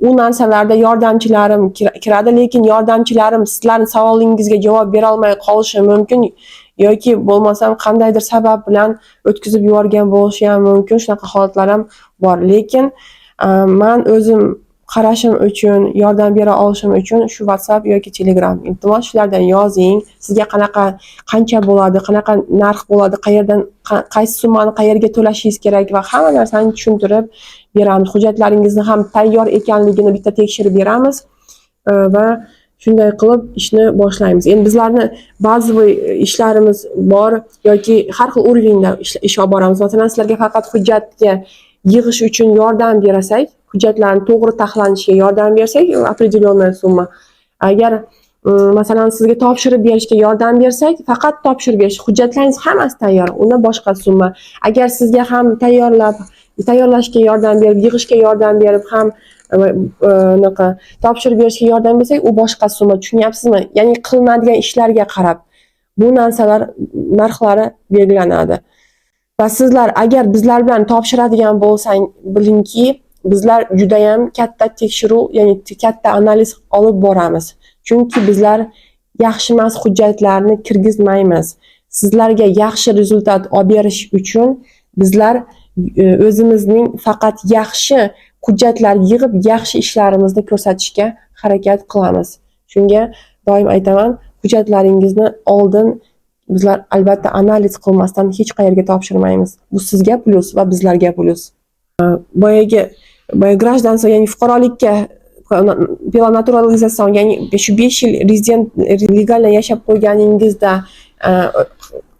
u narsalarda yordamchilarim kiradi, lekin yordamchilarim sizlarning savolingizga javob bera olmay qolishi mumkin yoki bo'lmasam qandaydir sabab bilan o'tkazib yuborgan bo'lishi ham mumkin. Shunaqa holatlar ham bor. Lekin men o'zim qarashim uchun, yordam bera olishim uchun shu WhatsApp yoki Telegram. Iltimos shulardan yozing. Sizga qancha bo'ladi, qanaqa narx bo'ladi, qayerdan qaysi summani qayerga to'lashingiz kerak va hamma narsani tushuntirib beramiz. Hujjatlaringizni ham tayyor ekanligini bitta tekshirib beramiz va shunday qilib ishni boshlaymiz. Endi bizlarni ba'zi ishlarimiz bor yoki har xil urovenda ish olib boramiz. Masalan, sizlarga faqat hujjatga yig'ish uchun yordam berasak, hujjatlarni to'g'ri taxlanishiga yordam bersak, определенная summa. Agar masalan sizga topshirib berishga yordam bersak, faqat topshirib berish, hujjatlaringiz hammasi tayyor, unda boshqa summa. Agar sizga ham tayyorlashga yordam berib, yig'ishga yordam berib ham topshirib berishga yordam bersak, u boshqa summa. Tushunyapsizmi? Ya'ni qilinadigan ishlarga qarab bu narsalar narxlari belgilanadi. Va sizlar agar bizlar bilan topshiradigan bo'lsang, bilingki, bizlar juda ham katta tekshiruv, ya'ni katta analiz olib boramiz. Chunki bizlar yaxshi emas hujjatlarni kirgizmaymiz. Sizlarga yaxshi rezultat olib berish uchun bizlar o'zimizning faqat yaxshi hujjatlar yig'ib, yaxshi ishlarimizni ko'rsatishga harakat qilamiz. Shunga doim aytaman, hujjatlaringizni oldin bizlar albatta analiz qilmasdan hech qayerga topshirmaymiz. Bu sizga plus va bizlarga plus. Boyagi gражданство, ya'ni fuqarolikka naturalizatsiya, ya'ni shu 5 yil rezident legalni yashab qo'yganingizda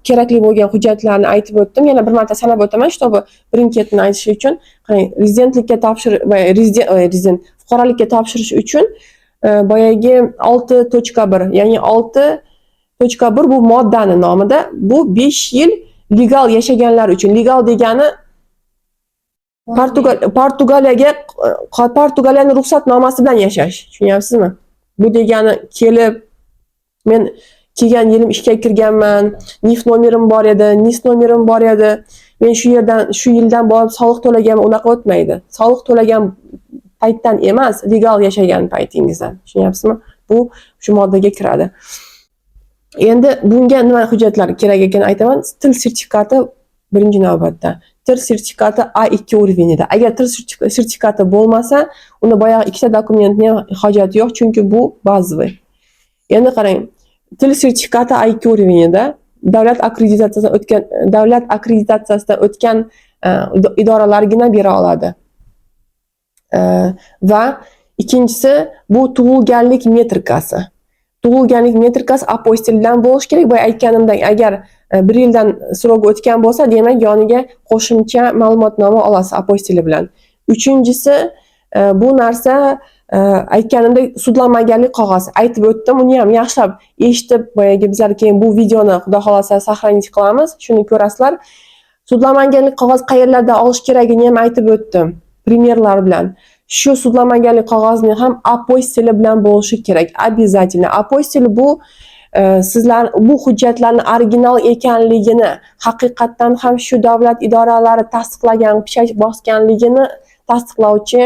kerakli bo'lgan hujjatlarni aytib o'tdim. Yana bir marta sanab o'taman, чтобы birin-ketin aytish uchun, qarang, rezidentlikka fuqarolikka topshirish uchun boyagi 6.1, ya'ni 6.1 bu moddani nomida, bu 5 yil legal yashaganlar uchun. Legal degani Portugaliyaning ruxsatnomasi bilan yashash. Tushunyapsizmi? Bu degani men kelgan yilim ishga kirganman, NIF nomerim bor edi, NIS nomerim bor edi. Men shu yildan borib soliq to'laganman, unaqa o'tmaydi. Soliq to'lagan paytdan emas, legal yashagan paytingizdan. Tushunyapsizmi? Bu shu moddaga kiradi. Endi bunga nima hujjatlar kerak ekanini aytaman. Til sertifikati birinchi navbatda. Til sertifikati A2 уровенida. Agar til sertifikati bo'lmasa, unda boyagi ikkita dokumentning hojati yo'q, chunki bu bazaviy. Endi qarang, til sertifikati A2 уровенida davlat akkreditatsiyasidan o'tgan idoralargina bera oladi. Va ikkinchisi bu tug'ilganlik metrikasi. Tug'ilganlik metrikasi apostildan bo'lishi kerak. Boya aytganimdek, agar 1 yildan srok o'tgan bo'lsa, demak yoniga qo'shimcha ma'lumotnoma olasiz apostili bilan. Uchinchisi bu narsa aytganimdek sudlanmaganlik qog'ozi. Aytib o'tdim, uni ham yaxshilab eshitib, boyagi bizlar keyin bu videoni xudo xolasa saqlanib qilamiz, shuni ko'rasizlar. Sudlanmaganlik qog'oz qayerlardan olish kerakini ham aytib o'tdim, primerlar bilan. Shu sudlanmaganlik qog'ozini ham apostili bilan bo'lishi kerak. Обязательно. Apostili bu sizlar bu hujjatlarning original ekanligini, haqiqatdan ham shu davlat idoralari tasdiqlagan, pichach bosganligini tasdiqlovchi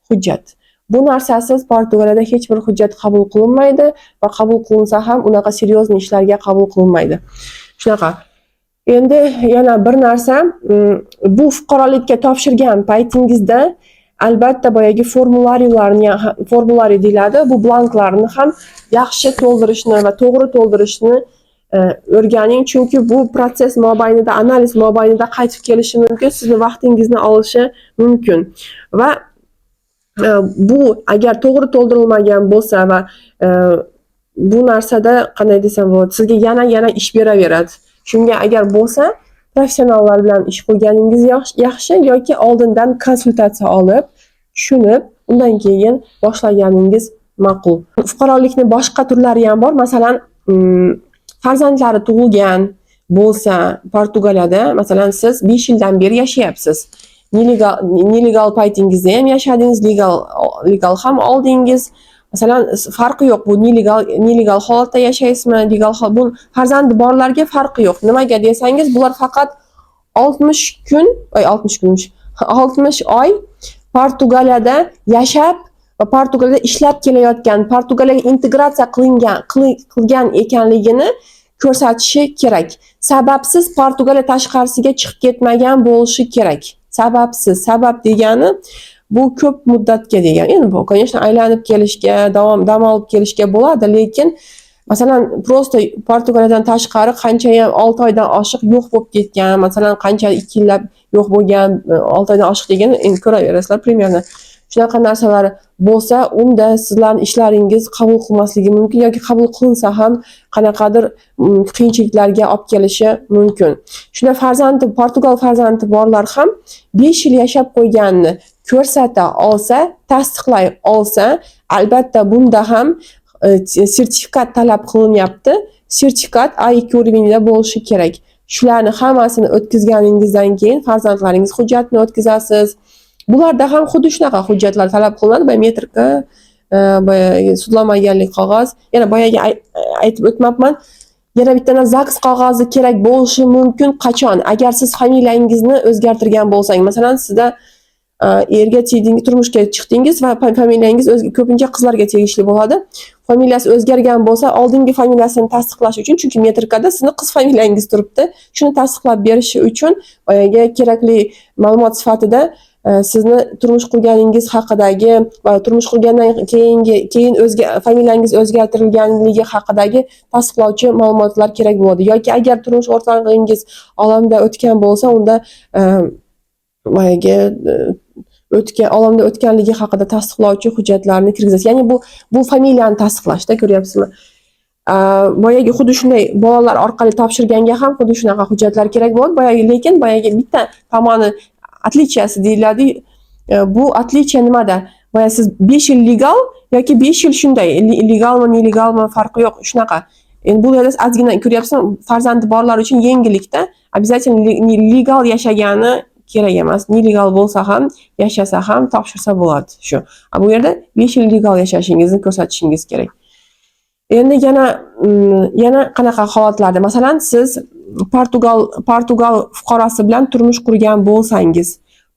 hujjat. Bu narsasiz Portugaliyada hech bir hujjat qabul qilinmaydi va qabul qilinsa ham unaqa seryozni ishlarga qabul qilinmaydi. Shunaqa. Endi yana bir narsa, bu fuqarolikka topshirgan paytingizda albatta boyagi formulariy deyiladi, bu blanklarni ham yaxshi to'ldirishni va to'g'ri to'ldirishni o'rganing, chunki bu proses mobaynida, analiz mobaynida qaytib kelishi mumkin, sizni vaqtingizni olishi mumkin. Va bu agar to'g'ri to'ldirilmagan bo'lsa va bu narsada qanday desam bo'ladi, sizga yana ish beraveradi. Shunga agar bo'lsa, professionallar bilan ish qilganingiz yaxshi yoki oldindan konsultatsiya olib, tushunib, undan keyin boshlaganingiz ma'qul. Fuqarolikning boshqa turlari ham bor. Masalan, farzandlari tug'ilgan bo'lsa, Portugaliyada masalan siz 5 yildan beri yashayapsiz. Nelegal paytingizda ham yashadingiz, legal ham oldingiz. Masalan, farqi yo'q. Bu nelegal holatda yashaysizmi, legal bu farzandi borlarga farqi yo'q. Nimaga desangiz, bular faqat 60 kun, 60 kunmish. 60 oy Portugaliyada yashab va Portugaliyada ishlab kelayotgan, Portugaliyaga integratsiya qilgan ekanligini ko'rsatishi kerak. Sababsiz Portugaliya tashqarisiga chiqib ketmagan bo'lishi kerak. Sababsiz. Sabab degani bu ko'p muddatga degan. Endi bu, конечно, aylanib kelishga, dam olib kelishga bo'ladi, lekin masalan, prosta Portugaliyadan tashqari qancha ham 6 oydan oshiq yo'q bo'lib ketgan, masalan, qancha 2 yillab yo'q bo'lgan, 6 oydan oshiq degan endi ko'raverasizlar примерно. Shunaqa narsalar bo'lsa, unda sizlarning ishlaringiz qabul qilmasligi mumkin yoki qabul qilinsa ham qanaqadir qiyinchiliklarga olib kelishi mumkin. Shunda Portugal farzandi borlar ham 5 yil yashab qo'yganini ko'rsata olsa, tasdiqlay olsa, albatta bunda ham sertifikat talab qilinyapti. Sertifikat A2 uровеньda bo'lishi kerak. Shularni hammasini o'tkazganingizdan keyin farzandlaringiz hujjatini o'tkazasiz. Bularda ham xuddi shunaqa hujjatlar talab qilinadi. Biometrika, sudlanmaganlik qog'oz. Yana boyaga aytib o'tmabman. Yana bitta ZAGS qog'ozi kerak bo'lishi mumkin. Qachon? Agar siz familiyangizni o'zgartirgan bo'lsangiz, masalan, sizda erga tegdingiz, turmushga chiqdingiz va familiyangiz ko'pincha qizlarga tegishli bo'ladi. Familiyasi o'zgargan bo'lsa, oldingi familiyasini tasdiqlash uchun, chunki metrikada sizni qiz familiyangiz turibdi. Shuni tasdiqlab berishi uchun boyaga kerakli ma'lumot sifatida sizni turmush qurganingiz haqidagi va turmush qurgandan keyin familiyangiz o'zgartirilganligi haqidagi tasdiqlovchi ma'lumotlar kerak bo'ladi. Yoki agar turmush o'rtog'ingiz olamda o'tgan bo'lsa, unda boyaga olamda o'tganligi haqida tasdiqlovchi hujjatlarni kirgizasiz. Ya'ni bu familiyani tasdiqlashda, ko'ryapsizmi? Boyagi xuddi shunday bolalar orqali topshirganga ham xuddi shunaqa hujjatlar kerak bo'ladi. Lekin bitta tomoni отличияsi deyiladi. Bu отличие nimada? Siz 5 yil legal yoki 5 yil shunday, legalmi, nelegalmi farqi yo'q, shunaqa. Endi bu yerda ozgina ko'ryapsizmi, farzandi borlar uchun yengillikda обязательно legal yashagani kerak emas. Nelegal bo'lsa ham, yashasa ham topshirsa bo'ladi shu. Bu yerda 5 yil legal yashashingizni ko'rsatishingiz kerak. Endi yana qanaqa holatlarda, masalan, siz Portugal fuqarosi bilan turmush qurgan bo'lsangiz,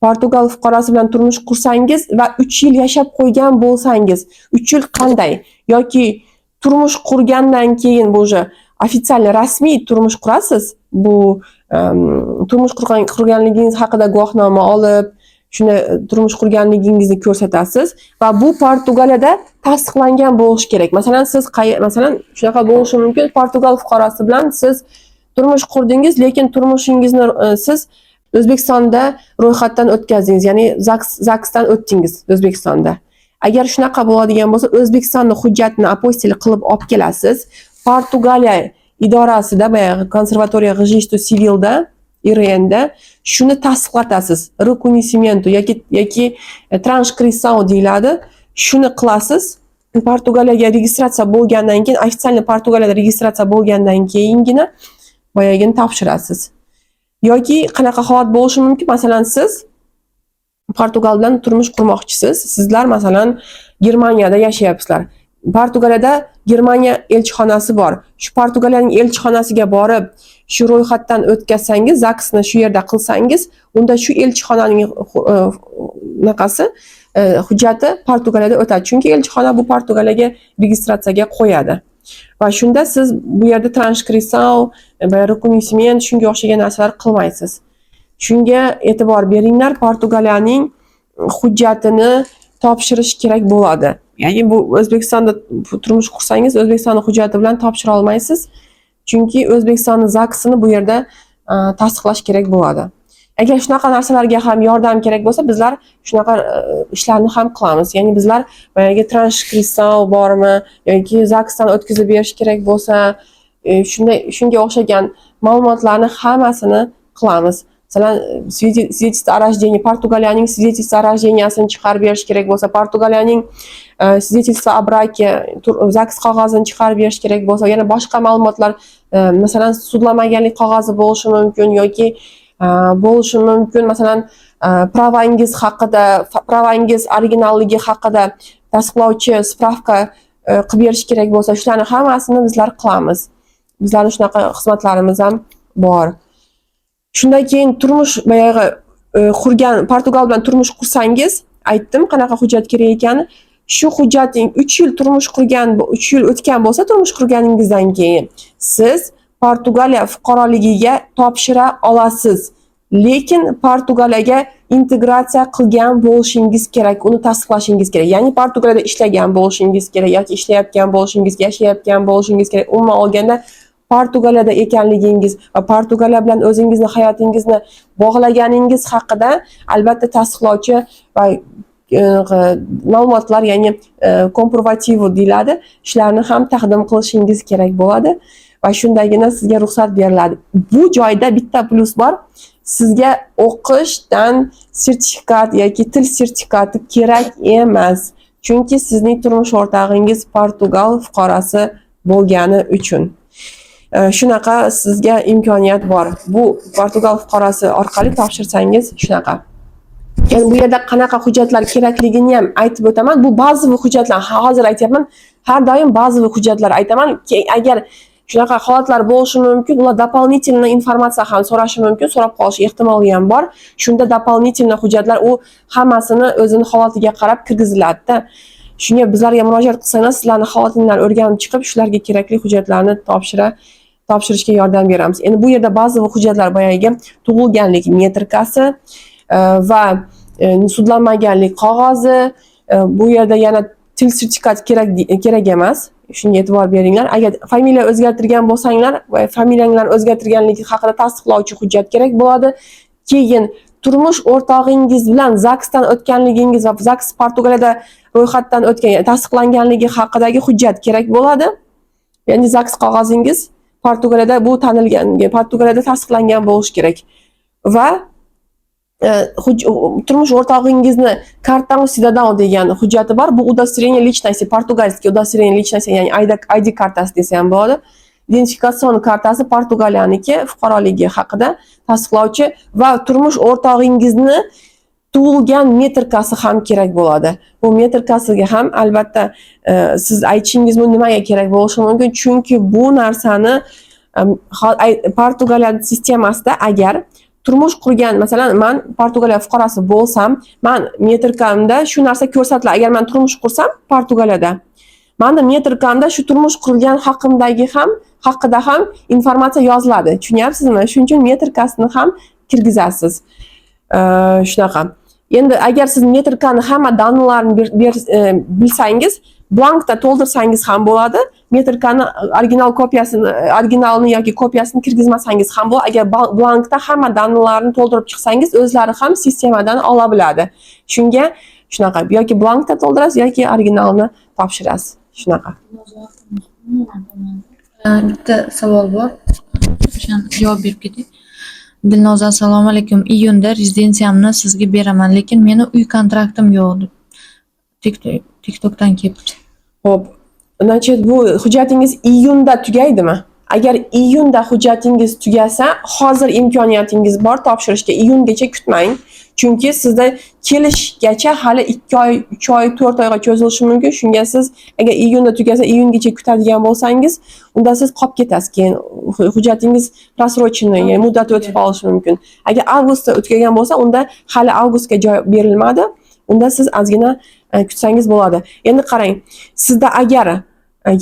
Portugal fuqarosi bilan turmush qursangiz va 3 yil yashab qo'ygan bo'lsangiz, 3 yil qanday? Yoki turmush qurgandan keyin bu ofitsial rasmiy turmush qurasiz. Bu turmush qurganligingiz haqida guvohnoma olib, shuni turmush qurganligingizni ko'rsatasiz va bu Portugaliyada tasdiqlangan bo'lishi kerak. Masalan, siz shunaqa bo'lishi mumkin, Portugal fuqarosi bilan siz turmush qurdingiz, lekin turmushingizni siz O'zbekistonda ro'yxatdan o'tkazdingiz, ya'ni ZAGSdan o'tdingiz O'zbekistonda. Agar shunaqa bo'ladigan bo'lsa, O'zbekistonning hujjatini apostil qilib olib kelasiz. Portugaliya idorasida, konservatoriya registru sivilda, IRNda shuni tasdiqlatasiz. Reconhecimento yoki transkripsiya deyiladi. Shuni qilasiz. Portugaliyaga registratsiya bo'lgandan keyin, ofitsial Portugaliyada registratsiya bo'lgandan keyingina boyagini topshirasiz. Yoki qanaqa holat bo'lishi mumkin? Masalan, siz Portugal bilan turmush qurmoqchisiz. Sizlar masalan Germaniyada yashayapsizlar. Portugaliyada Germaniya elchixonasi bor. Shu Portugaliyaning elchixonasiga borib, shu ro'yxatdan o'tkazsangiz, ZAGSni shu yerda qilsangiz, unda shu elchixonaning hujjati Portugaliyada o'tadi. Chunki elchixona bu Portugaliyaga registratsiyaga qo'yadi. Va shunda siz bu yerda transkripsiya, reconheciment shunga o'xshagan narsalar qilmaysiz. Shunga e'tibor beringlar, Portugaliyaning hujjatini topshirish kerak bo'ladi. Ya'ni bu O'zbekistonda turmush qursangiz, O'zbekistonning hujjati bilan topshira olmaysiz. Chunki O'zbekistonning ZAGSini bu yerda tasdiqlash kerak bo'ladi. Agar shunaqa narsalarga ham yordam kerak bo'lsa, bizlar shunaqa ishlarni ham qilamiz. Ya'ni bizlar transkripsiya bormi yoki ZAGSdan o'tkazib berish kerak bo'lsa, shunga o'xshagan ma'lumotlarni hammasini qilamiz. masalan свидетельство о рождении Portugaliyaning свидетельство о рождениясini chiqarib berish kerak bo'lsa, Portugaliyaning свидетельство о браке ZAGS qog'ozini chiqarib berish kerak bo'lsa, yana boshqa ma'lumotlar, masalan sudlanmaganlik qog'ozi bo'lishi mumkin yoki bo'lishi mumkin, masalan pravangiz haqida, pravangiz originalligi haqida tasdiqlovchi spravka qilib berish kerak bo'lsa, shularni hammasini bizlar qilamiz. Bizlarning shunaqa xizmatlarimiz ham bor. Shundan keyin turmush boyag'i qurgan, Portugal bilan turmush qursangiz, aytdim qanaqa hujjat kerak ekani. Shu hujjating 3 yil turmush qurgan, 3 yil o'tgan bo'lsa turmush qurganingizdan keyin siz Portugaliya fuqaroligiga topshira olasiz. Lekin Portugaliyaga integratsiya qilgan bo'lishingiz kerak, uni tasdiqlashingiz kerak. Ya'ni Portugaliyada ishlagan bo'lishingiz kerak yoki ishlayotgan bo'lishingiz, yashayotgan bo'lishingiz kerak. Umuman olganda Portugaliyada ekanligingiz va Portugaliya bilan o'zingizni hayotingizni bog'laganingiz haqida albatta tasdiqlovchi va ma'lumotlar, ya'ni komprovativ deyiladi, shularni ham taqdim qilishingiz kerak bo'ladi va shundagina sizga ruxsat beriladi. Bu joyda bitta plus bor. Sizga o'qishdan sertifikat yoki til sertifikati kerak emas. Chunki sizning turmush o'rtog'ingiz Portugal fuqarosi bo'lgani uchun. Shunaqa sizga imkoniyat bor. Bu Portugal fuqarosi orqali topshirsangiz shunaqa. Yani bu yerda qanaqa hujjatlar kerakligini ham aytib o'taman. Bu ba'zi hujjatlar, hozir aytyapman, har doim ba'zi hujjatlar aytaman. Agar shunaqa holatlar bo'lishi mumkin, ular дополнительный informatsiya ham so'rashi mumkin, so'rab qolish ehtimoli ham bor. Shunda дополнительный hujjatlar u hammasini o'zini holatiga qarab kirgiziladi-da. Shunga bizlarga murojaat qilsangiz, sizlarning holatinglarni o'rganib chiqib, shularga kerakli hujjatlarni topshirishga yordam beramiz. Endi bu yerda ba'zi hujjatlar boyagi tug'ilganlik metrikasi va sudlanmaganlik qog'ozi, bu yerda yana til sertifikati kerak emas. Shunga e'tibor beringlar. Agar familiya o'zgartirgan bo'lsanglar va familiyanglarni o'zgartirganligi haqida tasdiqlovchi hujjat kerak bo'ladi. Keyin turmush o'rtog'ingiz bilan ZAGSdan o'tganligingiz va ZAGS Portugaliyada ro'yxatdan o'tgan, tasdiqlanganligi haqidagi hujjat kerak bo'ladi. Ya'ni ZAGS qog'ozingiz Portugaliyada bu tanilgan, Portugaliyada tasdiqlangan bo'lishi kerak. Va turmush o'rtog'ingizni kartan cidadão degan hujjati bor. Bu удостоверение личности, portugalskiy удостоверение личности, ya'ni ID kartasi desa ham bo'ladi. Identifikatsion kartasi Portugaliyaniki fuqaroligi haqida tasdiqlovchi va turmush o'rtog'ingizni tug'ilgan metrikasi ham kerak bo'ladi. Bu metrikasiga ham albatta siz aytishingiz nimaga kerak bo'lishi mumkin? Chunki bu narsani Portugaliya sistemasida agar turmush qurgan, masalan, men Portugaliya fuqarosi bo'lsam, men metrikamda shu narsa ko'rsatiladi. Agar men turmush qursam Portugaliyada, menda metrikamda shu turmush qurgan haqida ham informatsiya yoziladi. Tushunyapsizmi? Shuning uchun metrikasini ham kirgizasiz. Shunaqa. Endi agar siz metrikani hamma donalarini bilsangiz, blankda to'ldirsangiz ham bo'ladi. Metrikani originalini yoki kopiyasini kirgizmasangiz ham bo'ladi. Agar blankda hamma donalarini to'ldirib chiqsangiz, o'zlari ham sistemadan ola biladi. Shunga shunaqa, yoki blankda to'ldirasiz yoki originalini topshirasiz. Shunaqa. Bitta savol bor. O'shani javob berib ketay. Dilnoza, assalomu alaykum. Iyunda rezidensiyamni sizga beraman, lekin meni uy kontraktim yo'q deb TikTokdan kelibdi. Xo'p, значит, bu hujjatingiz iyunda tugaydimi? Agar iyunda hujjatingiz tugasa, hozir imkoniyatingiz bor topshirishga. Iyungacha kutmang. Chunki sizda kelishgacha hali 2 oy, 3 oy, 4 oyga cho'zilishi mumkin. Shunga siz agar iyunda tugasa, iyungacha kutadigan bo'lsangiz, unda siz qolib ketasiz. Keyin hujjatingiz prasrochniy, ya'ni muddati o'tib qolishi mumkin. Agar avgustda o'tgan bo'lsa, unda hali avgustga joy berilmadi. Unda siz ozgina kutsangiz bo'ladi. Endi qarang, sizda agar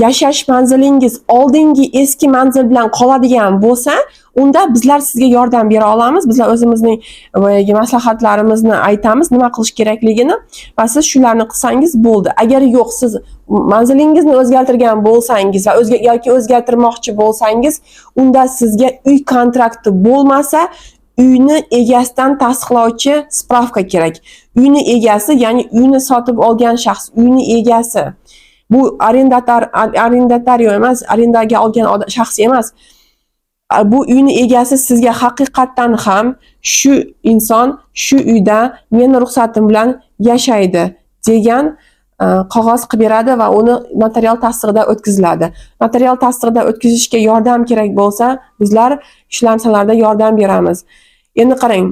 yashash manzilingiz oldingi eski manzil bilan qoladigan bo'lsa, unda bizlar sizga yordam bera olamiz. Bizlar o'zimizning maslahatlarimizni aytamiz, nima qilish kerakligini va siz shularni qilsangiz bo'ldi. Agar yo'q, siz manzilingizni o'zgartirgan bo'lsangiz va yoki o'zgartirmoqchi bo'lsangiz, unda sizga uy kontrakti bo'lmasa, uyni egasidan tasdiqlovchi spravka kerak. Uyni egasi, ya'ni uyni sotib olgan shaxs, uyni egasi. Bu arendatario emas, arendaga olgan shaxs emas. bu uyni egasi sizga haqiqatdan ham shu inson shu uyda meni ruxsatim bilan yashaydi degan qog'oz qilib beradi va uni notarial tasdig'idan o'tkaziladi. Notarial tasdig'idan o'tkazishga yordam kerak bo'lsa, bizlar shu narsalarda yordam beramiz. Endi qarang,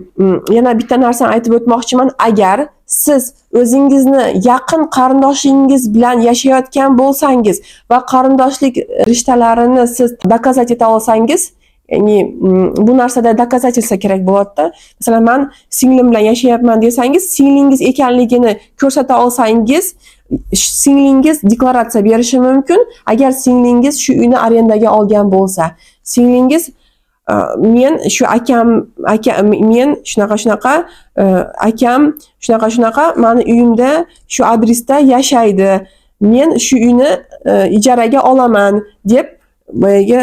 yana bitta narsani aytib o'tmoqchiman. Agar siz o'zingizni yaqin qarindoshingiz bilan yashayotgan bo'lsangiz va qarindoshlik rishtalarini siz dokazat eta olsangiz, ya'ni bu narsada dokazatilsa kerak bo'ladi-da. Masalan, men singlim bilan yashayapman desangiz, singlingiz ekanligini ko'rsata olsangiz, singlingiz deklaratsiya berishi mumkin. Agar singlingiz shu uyni arendaga olgan bo'lsa, singlingiz men shu akam men shunaqa akam shunaqa mani uyimda shu adresda yashaydi. Men shu uyni ijaraga olaman deb boyagi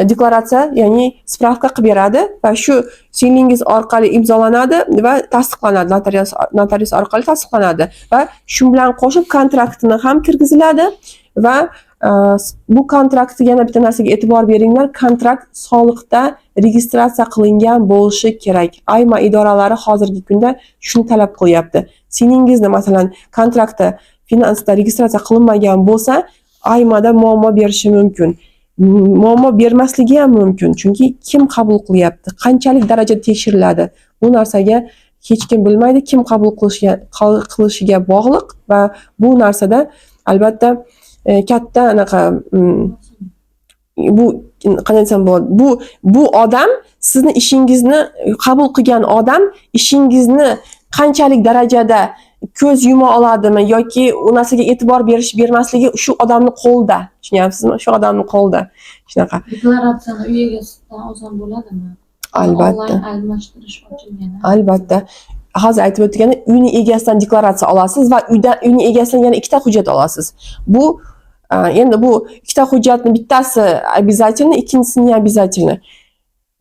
deklaratsiya, ya'ni spravka qilib beradi va shu singlingiz orqali imzolanadi va tasdiqlanadi, notarius orqali tasdiqlanadi va shu bilan qo'shib kontraktini ham kirgiziladi va bu kontraktga yana bitta narsaga e'tibor beringlar. Kontrakt soliqda registratsiya qilingan bo'lishi kerak. Ayma idoralari hozirgi kunda shuni talab qilyapti. Singlingizni masalan kontraktda finansda registratsiya qilinmagan bo'lsa, aymada muammo berishi mumkin. Muammo bermasligi ham mumkin, chunki kim qabul qilyapti, qanchalik darajada tekshiriladi, bu narsaga hech kim bilmaydi. Kim qabul qilishiga bog'liq va bu narsada albatta katta anaqa bu qanday desam bo'ladi, bu odam sizni ishingizni qabul qilgan odam ishingizni qanchalik darajada ko'z yuma oladimi yoki u narsaga e'tibor bermasligi shu odamning qo'lida. Tushunyapsizmi? Shu odamning qo'lida. Shunaqa. Deklaratsiyani uy egasidan olsam bo'ladimi? Albatta. Onlayn almashtirish ochilgan. Albatta. Hozir aytib o'tganda uyni egasidan deklaratsiya olasiz va uyni egasidan yana ikkita hujjat olasiz. Bu endi bu ikkita hujjatni bittasi обязательно, ikkinchisini обязательно.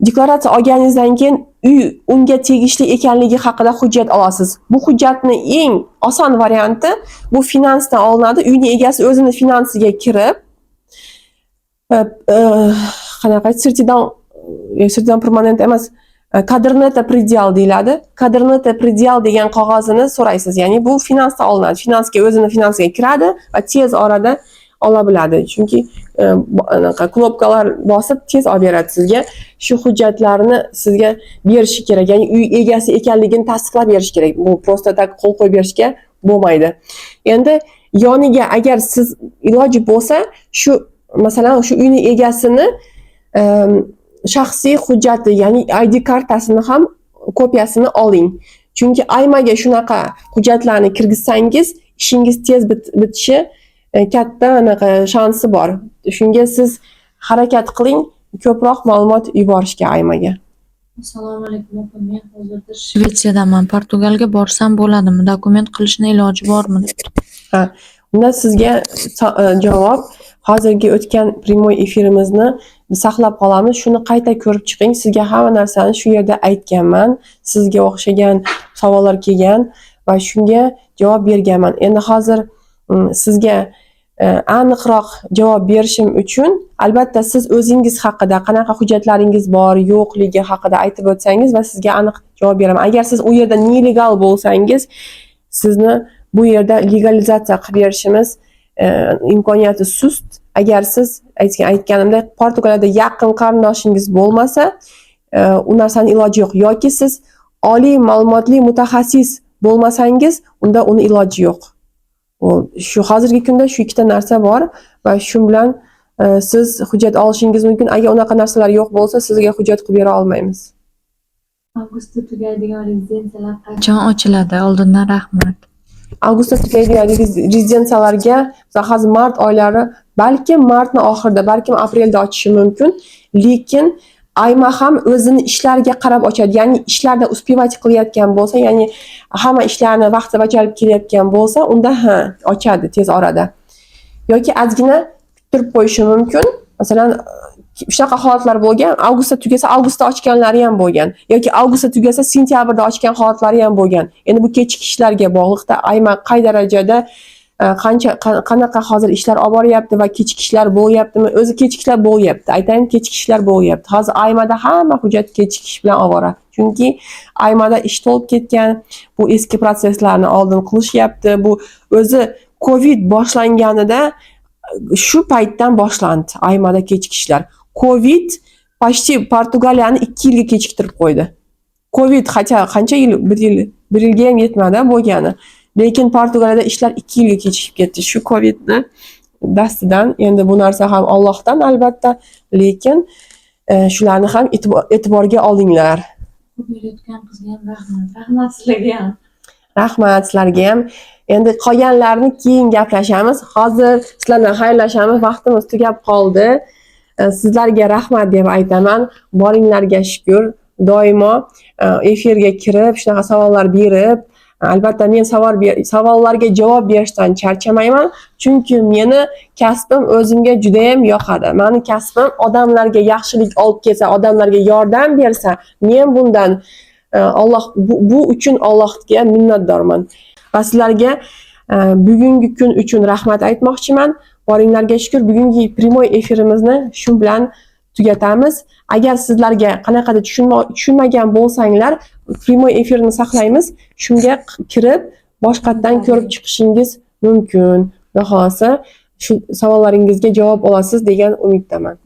Deklaratsiya olganingizdan keyin uy unga tegishli ekanligi haqida hujjat olasiz. Bu hujjatning eng oson varianti bu finansdan olinadi. Uyni egasi o'zini finansiga kirib, qanaqa sirtidan permanent emas, kadrneta предел deyiladi. Kadrneta предел degan qog'ozini so'raysiz. Ya'ni bu finansdan olinadi. Finansga o'zini finansiga kiradi va tez orada ola biladi. Chunki knopkalar bosib tez olib beradi sizga. Shu hujjatlarni sizga berishi kerak. Ya'ni uy egasi ekanligini tasdiqlab berish kerak. Bu prosta tak qo'l qo'yib berishga bo'lmaydi. Endi yoniga agar siz iloji bo'lsa, shu masalan shu uyni egasini shaxsiy hujjati, ya'ni ID kartasini ham kopiyasini oling. Chunki aymaga shunaqa hujjatlarni kirgizsangiz, ishingiz tez bitishi katta anaqa shansi bor. Shunga siz harakat qiling, ko'proq ma'lumot yuborishga aymaga. Assalomu alaykum opa, men hozirda Shvetsiyadanman. Portugalga borsam bo'ladimi? Dokument qilishni iloji bormi? Ha, unda sizga javob hozirgi o'tgan primoy efirimizni saqlab qolamiz. Shuni qayta ko'rib chiqing. Sizga hamma narsani shu yerda aytganman. Sizga o'xshagan savollar kelgan va shunga javob berganman. Endi hozir sizga aniqroq javob berishim uchun albatta siz o'zingiz haqida qanaqa hujjatlaringiz bor, yo'qligi haqida aytib o'tsangiz va sizga aniq javob beraman. Agar siz u yerda nelegal bo'lsangiz, sizni bu yerda legalizatsiya qilib berishimiz imkoniyati sust. Agar siz aytganimdek Portugaliyada yaqin qarindoshingiz bo'lmasa, u narsaning iloji yo'q. Yoki siz oliy ma'lumotli mutaxassis bo'lmasangiz, unda uni iloji yo'q. Shu hozirgi kunda shu ikkita narsa bor va shu bilan siz hujjat olishingiz mumkin. Agar unaqa narsalar yo'q bo'lsa, sizga hujjat qilib bera olmaymiz. avgustda tugaydigan rezidensiyalar Qachon ochiladi? Oldindan rahmat. Avgustda tugaydigan rezidensiyalarga hozir mart oylari, balkim martning oxirida, balkim aprelda ochishi mumkin. Lekin ayma ham o'zini ishlariga qarab ochadi. Ya'ni ishlarda uspevать qilayotgan bo'lsa, ya'ni hamma ishlarni vaqtida bajarib kelayotgan bo'lsa, unda ochadi tez orada. Yoki ozgina kuttirib qo'yishi mumkin. Masalan, shunaqa holatlar bo'lgan, avgustda tugasa avgustda ochganlari ham bo'lgan yoki avgustda tugasa sentyabrda ochgan holatlari ham bo'lgan. Endi bu kechikishlarga bog'liqda ayma qay darajada qanaqa hozir ishlar olib boryapti va kechki ishlar bo'lyaptimi? O'zi kechki ishlar bo'lyapti. Aytayim, kechki ishlar bo'lyapti. Hozir Aymada hamma hujjat kechki ish bilan ovora. Chunki Aymada ish to'lib ketgan, bu eski proseslarni oldin qilishyapti. Bu o'zi Covid boshlanganida shu paytdan boshlandi Aymada kechki ishlar. Covid почти Portugaliyani 2 yilga kechiktirib qo'ydi. Covid qancha yil? 1 yilga ham yetmadi bo'lgani. Lekin Portugaliyada ishlar 2 yilga kechikib ketdi. Shu Covidni dastidan, endi bu narsa ham Allohdan albatta, lekin shularni ham e'tiborga olinglar. Ko'p berayotgan qizga ham rahmat. Rahmat sizlarga ham. Rahmat sizlarga ham. Endi qolganlarni keyin gaplashamiz. Hozir sizlar bilan xayrlashamiz. Vaqtimiz tugab qoldi. Sizlarga rahmat deb aytaman. Boringlarga shukr. Doimo efirga kirib, shunaqa savollar berib, albatta men savollarga javob berishdan charchamayman, chunki meni kasbim o'zimga juda ham yoqadi. Meni kasbim odamlarga yaxshilik olib kelsa, odamlarga yordam bersa, men bundan Alloh bu uchun Allohga minnatdorman. Va sizlarga bugungi kun uchun rahmat aytmoqchiman. Boringlarga shukr, bugungi primoy efirimizni shu bilan tugatamiz. Agar sizlarga qanaqadir tushunmagan bo'lsanglar, primoy efirni saqlaymiz. Shunga kirib, boshqatdan ko'rib chiqishingiz mumkin. Xohlasa shu savollaringizga javob olasiz degan umiddaman.